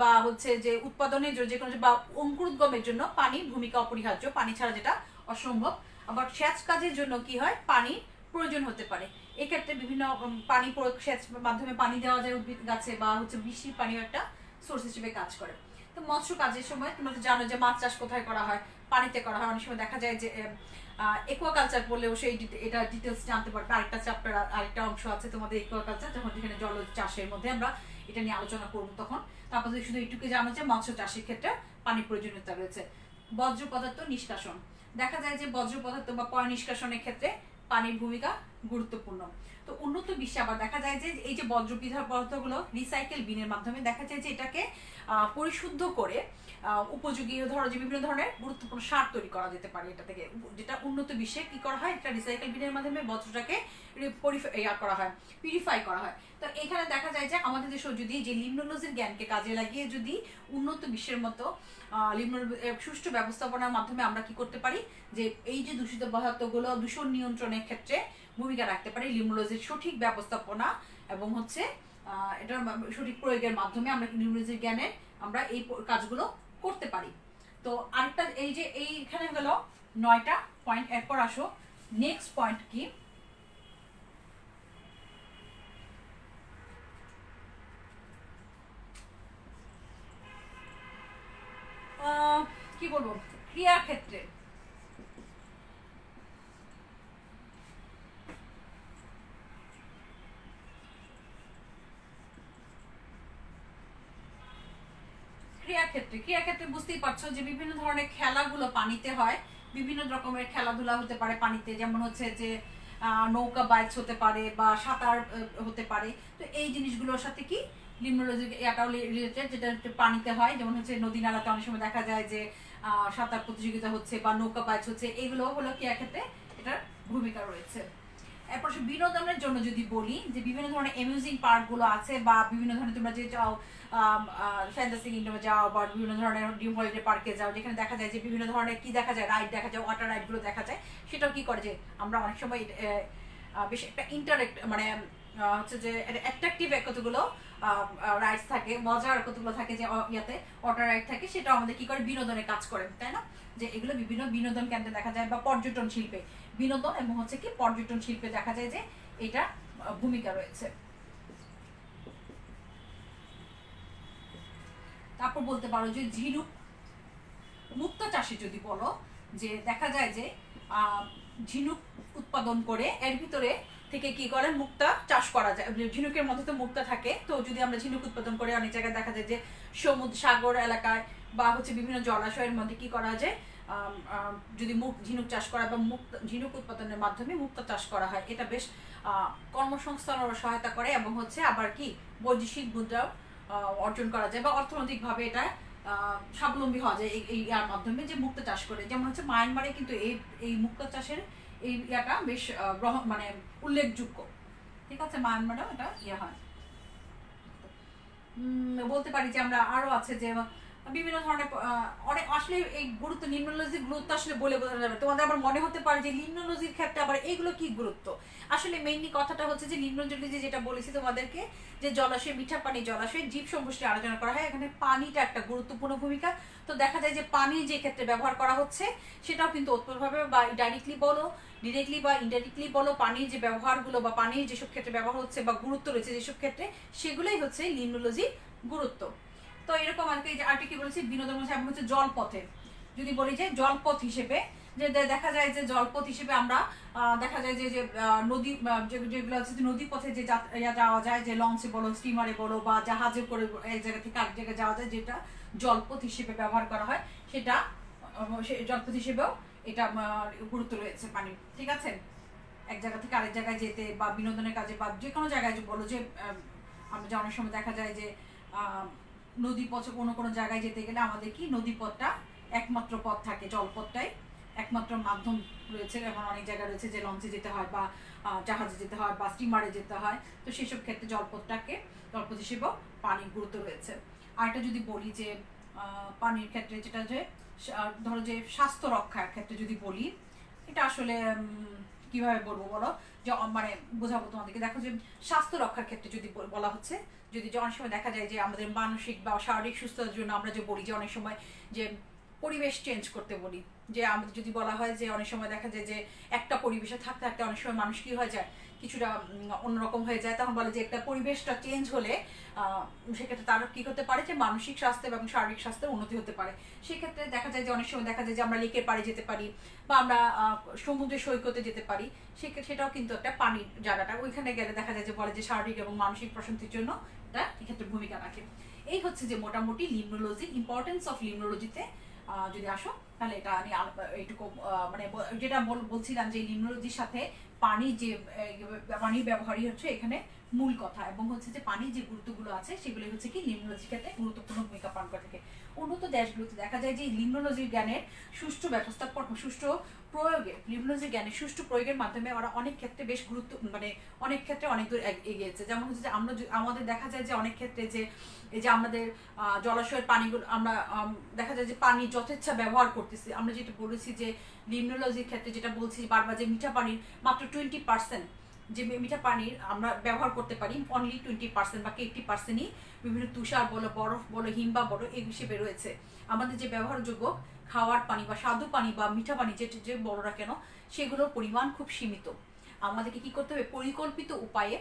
বা হচ্ছে যে উৎপাদনের জন্য, যে কোনো বা অঙ্কুরোদ্গমের জন্য পানির ভূমিকা অপরিহার্য, পানি ছাড়া যেটা অসম্ভব। আবার সেচ কাজের জন্য কি হয়, পানির প্রয়োজন হতে পারে। এক্ষেত্রে বিভিন্ন পানি সেচ মাধ্যমে পানি দেওয়া যায় উদ্ভিদ গাছে, বা হচ্ছে বৃষ্টির পানিও একটা সোর্স হিসেবে কাজ করে। তো মৎস্য কাজের সময় তোমরা তো জানো যে মাছ চাষ কোথায় করা হয়, পানিতে করা হয়। অনেক সময় দেখা যায় যে একুয়াকালচার বললেও সেই এটা ডিটেলস জানতে পারবে, আরেকটা চ্যাপ্টার আরেকটা অংশ আছে তোমাদের একুয়াকালচার, যখন যেখানে জল চাষের মধ্যে আমরা এটা নিয়ে আলোচনা করবো তখন। তারপর শুধু এইটুকু জানো যে মৎস্য চাষের ক্ষেত্রে পানির প্রয়োজনীয়তা রয়েছে। বর্জ্য পদার্থ নিষ্কাশন, দেখা যায় যে বর্জ্য পদার্থ বা পয় নিষ্কাশনের ক্ষেত্রে পানির ভূমিকা গুরুত্বপূর্ণ। তো উন্নত বিশ্বে আবার দেখা যায় যে এই যে বর্জ্য পদার্থগুলো রিসাইকেল বিনের মাধ্যমে দেখা যায় যে এটাকে পরিশুদ্ধ করে উপযোগী ধরো যে বিভিন্ন ধরনের গুরুত্বপূর্ণ সার তৈরি করা যেতে পারে এটা থেকে, যেটা উন্নত বিশ্বে কি করা হয়, এটা রিসাইকেল বিনের মাধ্যমে বর্জ্যটাকে করা হয়, পিউরিফাই করা হয়। তো এখানে দেখা যায় যে আমাদের দেশে যদি যে লিমনোলজির জ্ঞানকে কাজে লাগিয়ে যদি উন্নত বিশ্বের মতো সুষ্ঠু ব্যবস্থাপনার মাধ্যমে আমরা কি করতে পারি, যে এই যে দূষিত পদার্থগুলো দূষণ নিয়ন্ত্রণের ক্ষেত্রে ভূমিকা রাখতে পারি, লিমনোলজির সঠিক ব্যবস্থাপনা এবং হচ্ছে এটার সঠিক প্রয়োগের মাধ্যমে আমরা লিমনোলজির জ্ঞানের আমরা এই কাজগুলো করতে পারি। তো আরেকটা এই যে এইখানে গেল 9টা পয়েন্ট। এরপর আসো নেক্সট পয়েন্ট কি, কি বলবো, ক্রিয়া ক্ষেত্রে ক্রিয়াক্ষেত্রে বুঝতেই পারছো যে বিভিন্ন ধরনের খেলাগুলো পানিতে হয়। বিভিন্ন রকমের খেলাধুলা হতে পারে পানিতে, যেমন হচ্ছে যে নৌকা বাইচ হতে পারে বা সাঁতার হতে পারে। তো এই জিনিসগুলোর সাথে কি লিম্নোলজিক এটাও রিলেটেড, যেটা পানিতে হয়। যেমন হচ্ছে নদী নালাতে অনেক সময় দেখা যায় যে সাঁতার প্রতিযোগিতা হচ্ছে বা নৌকা বাইচ হচ্ছে, এগুলো হলো ক্রিয়াক্ষেত্রে এটার ভূমিকা রয়েছে। এরপর বিনোদনের জন্য যদি বলি যে বিভিন্ন ধরনের অ্যামিউজিং পার্কগুলো আছে, বা বিভিন্ন ধরনের তোমরা যে যাও ফ্যান্টাসি কিংডমে যাও বা বিভিন্ন ধরনের ড্রিম হলিডে পার্কে যাও, যেখানে দেখা যায় যে বিভিন্ন ধরনের কি দেখা যায়, রাইড দেখা যায়, ওয়াটার রাইডগুলো দেখা যায়। সেটাও কি করে যে আমরা অনেক সময় বেশ একটা ইন্টারেক্ট মানে হচ্ছে যে অ্যাট্রাকটিভ কতগুলো রাইডস থাকে, মজার কতগুলো থাকে যে ইয়াতে ওয়াটার রাইড থাকে, সেটাও আমাদের কি করে বিনোদনের কাজ করে, তাই না? যে এগুলো বিভিন্ন বিনোদন কেন্দ্রে দেখা যায়, বা পর্যটন শিল্পে বিনোদন এবং হচ্ছে কি পর্যটন শিল্পে দেখা যায় যে এটা ভূমিকা রয়েছে। তারপর বলতে পারো যে ঝিনুক মুক্তা চাষে যদি বলো, যে দেখা যায় যে ঝিনুক উৎপাদন করে এর ভিতরে থেকে কি করে মুক্তা চাষ করা যায়। ঝিনুকের মধ্যে তো মুক্তা থাকে, তো যদি আমরা ঝিনুক উৎপাদন করে অনেক জায়গায় দেখা যায় যে সমুদ্র সাগর এলাকায় বা হচ্ছে বিভিন্ন জলাশয়ের মধ্যে কি করা যায়, যদি ঝিনুক চাষ করা বা ঝিনুক উৎপাদনের মাধ্যমে মুক্তা চাষ করা হয়, এটা বেশ কর্মসংস্থানের সহায়তা করে এবং হচ্ছে আবার কি বৈদেশিক মুদ্রাও অর্জন করা যায় বা অর্থনৈতিকভাবে এটা স্বাবলম্বী হওয়া যায় এই ইয়ার মাধ্যমে, যে মুক্তা চাষ করে। যেমন হচ্ছে মায়ানমারে কিন্তু এই মুক্তা চাষের এই ইয়াটা বেশ মানে উল্লেখযোগ্য। ঠিক আছে, মায়ানমারেও এটা ইয়ে হয়। বলতে পারি যে আমরা আরো আছে যে বিভিন্ন ধরনের অনেক আসলে এই গুরুত্ব, লিম্নোলজির গুরুত্ব আসলে বলে বোঝানো যাবে। তোমাদের আবার মনে হতে পারে যে লিম্নোলজির ক্ষেত্রে আবার এইগুলো কি গুরুত্ব। আসলে মেইনলি কথাটা হচ্ছে যে লিম্নোলজি যেটা বলেছি তোমাদেরকে, যে জলাশয়, মিঠা পানি জলাশয় জীব সমষ্টি আলোচনা করা হয়, এখানে পানিটা একটা গুরুত্বপূর্ণ ভূমিকা। তো দেখা যায় যে পানি যে ক্ষেত্রে ব্যবহার করা হচ্ছে সেটাও কিন্তু ওতপ্রোতভাবে বা ডাইরেক্টলি বলো, ডিরেক্টলি বা ইনডাইরেক্টলি বলো, পানির যে ব্যবহারগুলো বা পানির যেসব ক্ষেত্রে ব্যবহার হচ্ছে বা গুরুত্ব রয়েছে যেসব ক্ষেত্রে, সেগুলোই হচ্ছে লিম্নোলজির গুরুত্ব। তো এরকম আর কি কি বলেছি বিনোদন মধ্যে এবং হচ্ছে জলপথে যদি বলি যে জলপথ হিসেবে, যে দেখা যায় যে জলপথ হিসেবে আমরা দেখা যায় যে নদী যেগুলো হচ্ছে নদী পথে যে যাওয়া যায়, যে লঞ্চে বলো, স্টিমারে বলো বা জাহাজে করে এক জায়গা থেকে আরেক জায়গায় যাওয়া যায়, যেটা জলপথ হিসেবে ব্যবহার করা হয়, সেটা জলপথ হিসেবেও এটা গুরুত্ব রয়েছে পানি। ঠিক আছে, এক জায়গা থেকে আরেক জায়গায় যেতে বা বিনোদনের কাজে বা যে কোনো জায়গায় বলো যে আমরা যে অনেক সময় দেখা যায় যে নদী পথে কোনো জায়গায় যেতে গেলে আমাদের কি নদী পথটা একমাত্র পথ থাকে, জলপথটাই একমাত্র মাধ্যম রয়েছে। এখন অনেক জায়গা রয়েছে যে লঞ্চে যেতে হয় বা জাহাজে যেতে হয় বা স্টিমারে যেতে হয়, তো সেসব ক্ষেত্রে জলপথ হিসেবেও পানির গুরুত্ব রয়েছে। আর এটা যদি বলি যে পানির ক্ষেত্রে যেটা যে ধরো যে স্বাস্থ্য রক্ষার ক্ষেত্রে যদি বলি, এটা আসলে কিভাবে বলবো বলো, যে মানে বোঝাবো তোমাদেরকে। দেখো যে স্বাস্থ্য রক্ষার ক্ষেত্রে যদি বলা হচ্ছে, যদি অনেক সময় দেখা যায় যে আমাদের মানসিক বা শারীরিক সুস্থতার জন্য আমরা যে বলি যে অনেক সময় যে পরিবেশ চেঞ্জ করতে বলি, যে আমাদের যদি বলা হয় যে অনেক সময় দেখা যায় যে একটা পরিবেশে থাকতে থাকতে অনেক সময় মানুষ কি হয়ে যায়, কিছুটা অন্যরকম হয়ে যায়, তখন বলে যে একটা পরিবেশটা চেঞ্জ হলে সেক্ষেত্রে তার কি করতে পারে যে মানসিক স্বাস্থ্য এবং শারীরিক স্বাস্থ্যের উন্নতি হতে পারে। সেক্ষেত্রে দেখা যায় যে অনেক সময় দেখা যায় যে আমরা লেকের পাড়ে যেতে পারি বা আমরা সমুদ্রের সৈকতে যেতে পারি, সেটাও কিন্তু একটা পানির জায়গাটা, ওইখানে গেলে দেখা যায় যে বলে যে শারীরিক এবং মানসিক প্রশান্তির জন্য এটা এক্ষেত্রে ভূমিকা রাখে। এই হচ্ছে যে মোটামুটি লিম্নোলজি, ইম্পর্টেন্স অফ লিম্নোলজিতে যদি আসো তাহলে এটা আমি এইটুকু মানে যেটা বলছিলাম যে লিম্নোলজির সাথে পানির ব্যবহারই হচ্ছে এখানে মূল কথা, এবং হচ্ছে যে পানির যে গুরুত্বগুলো আছে সেগুলো হচ্ছে কি লিম্নোলজির ক্ষেত্রে গুরুত্বপূর্ণ ভূমিকা পালন করে থাকে। উন্নত দেশগুলোতে দেখা যায় যে লিম্নোলজির জ্ঞানের সুষ্ঠু ব্যবস্থাপনা, সুষ্ঠু প্রয়োগে, লিম্নোলজির জ্ঞানের সুষ্ঠু প্রয়োগের মাধ্যমে ওরা অনেক ক্ষেত্রে বেশ গুরুত্ব মানে অনেক ক্ষেত্রে অনেক দূর এগিয়েছে। যেমন হচ্ছে যে আমাদের দেখা যায় যে অনেক ক্ষেত্রে যে এই যে আমাদের জলাশয়ের পানিগুলো আমরা দেখা যায় যে পানি যথেচ্ছা ব্যবহার করতেছি। আমরা যেটা বলেছি যে লিম্নোলজির ক্ষেত্রে যেটা বলছি বারবার যে মিঠা পানির মাত্র 20% যে মিঠা পানির আমরা ব্যবহার করতে পারি অনলি 20% বা 80%ই বিভিন্ন তুষার বলো, বরফ বলো, হিমবাহ বলো এই হিসেবে রয়েছে। আমাদের যে ব্যবহারযোগ্য খাওয়ার পানি বা স্বাদু পানি বা মিঠা পানি যে বলো না কেন, সেগুলোর পরিমাণ খুব সীমিত। আমাদেরকে কি করতে হবে, পরিকল্পিত উপায়ে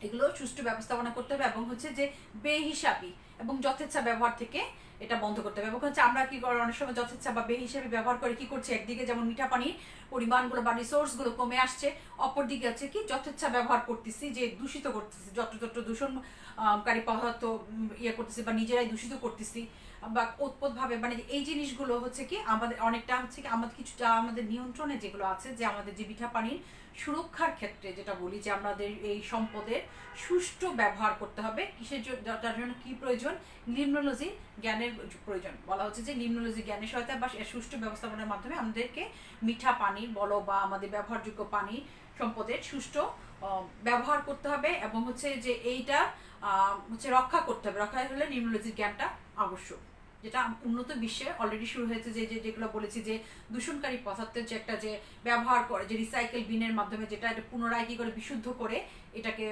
এগুলো সুষ্ঠু ব্যবস্থাপনা করতে হবে এবং হচ্ছে যে বেহিসাবি এবং যথেচ্ছা ব্যবহার থেকে এটা বন্ধ করতে হবে। এবং হচ্ছে আমরা কি করি, অনেক সময় যথেচ্ছা বা বেহিসাবি ব্যবহার করে কি করছি, একদিকে যেমন মিঠা পানির পরিমাণগুলো বা রিসোর্সগুলো কমে আসছে, অপরদিকে হচ্ছে কি যথেচ্ছা ব্যবহার করতেছি, যে দূষিত করতেছি, যত্র দূষণকারী পদার্থ ইয়ে করতেছি বা নিজেরাই দূষিত করতেছি বা উৎপদভাবে, মানে এই জিনিসগুলো হচ্ছে কি আমাদের অনেকটা হচ্ছে কি আমাদের কিছু যা আমাদের নিয়ন্ত্রণে যেগুলো আছে, যে আমাদের যে মিঠা পানির সুরক্ষার ক্ষেত্রে যেটা বলি যে আমাদের এই সম্পদের সুষ্ঠু ব্যবহার করতে হবে। কিসের তার জন্য কি প্রয়োজন, লিমনোলজি জ্ঞানের প্রয়োজন। বলা হচ্ছে যে লিমনোলজি জ্ঞানের সহায়তা বা সুষ্ঠু ব্যবস্থাপনার মাধ্যমে আমাদেরকে মিঠা পানি বলো বা আমাদের ব্যবহারযোগ্য পানি সম্পদের সুষ্ঠু ব্যবহার করতে হবে এবং হচ্ছে যে এইটা হচ্ছে রক্ষা করতে হবে। রক্ষা হলে লিমনোলজির জ্ঞানটা আবশ্যক, যেটা উন্নত বিশ্বে অলরেডি শুরু হয়েছে। যেগুলো বলেছি যে দূষণকারী পদার্থের যে একটা যে ব্যবহার করে, যে রিসাইকেল বিনের মাধ্যমে যেটা এটা পুনরায় কি করে বিশুদ্ধ করে এটাকে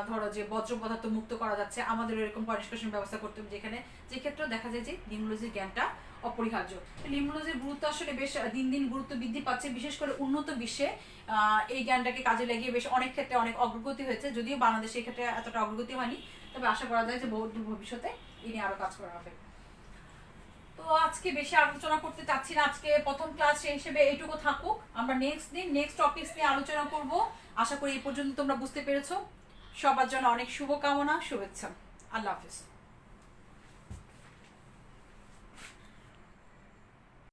ধরো যে বজ্র পদার্থ মুক্ত করা যাচ্ছে, আমাদের এরকম পরিষ্কার ব্যবস্থা করতে হবে, যেখানে যে ক্ষেত্রে দেখা যায় যে লিমনোলজির জ্ঞানটা অপরিহার্য। লিমনোলজির গুরুত্ব আসলে বেশ দিন দিন গুরুত্ব বৃদ্ধি পাচ্ছে, বিশেষ করে উন্নত বিশ্বে এই জ্ঞানটাকে কাজে লাগিয়ে বেশ অনেক ক্ষেত্রে অনেক অগ্রগতি হয়েছে। যদিও বাংলাদেশে এই ক্ষেত্রে এতটা অগ্রগতি হয়নি, তবে আশা করা যায় যে বহু ভবিষ্যতে এই নিয়ে আরো কাজ করা হবে। তো আজকে বেশি আলোচনা করতে চাচ্ছি না, আজকে প্রথম ক্লাস হিসেবে এইটুকু থাকুক। আমরা নেক্সট দিন নেক্সট টপিকস নিয়ে আলোচনা করব। আশা করি এই পর্যন্ত তোমরা বুঝতে পেরেছো। সবার জন্য অনেক শুভকামনা, শুভেচ্ছা। আল্লাহ হাফিজ।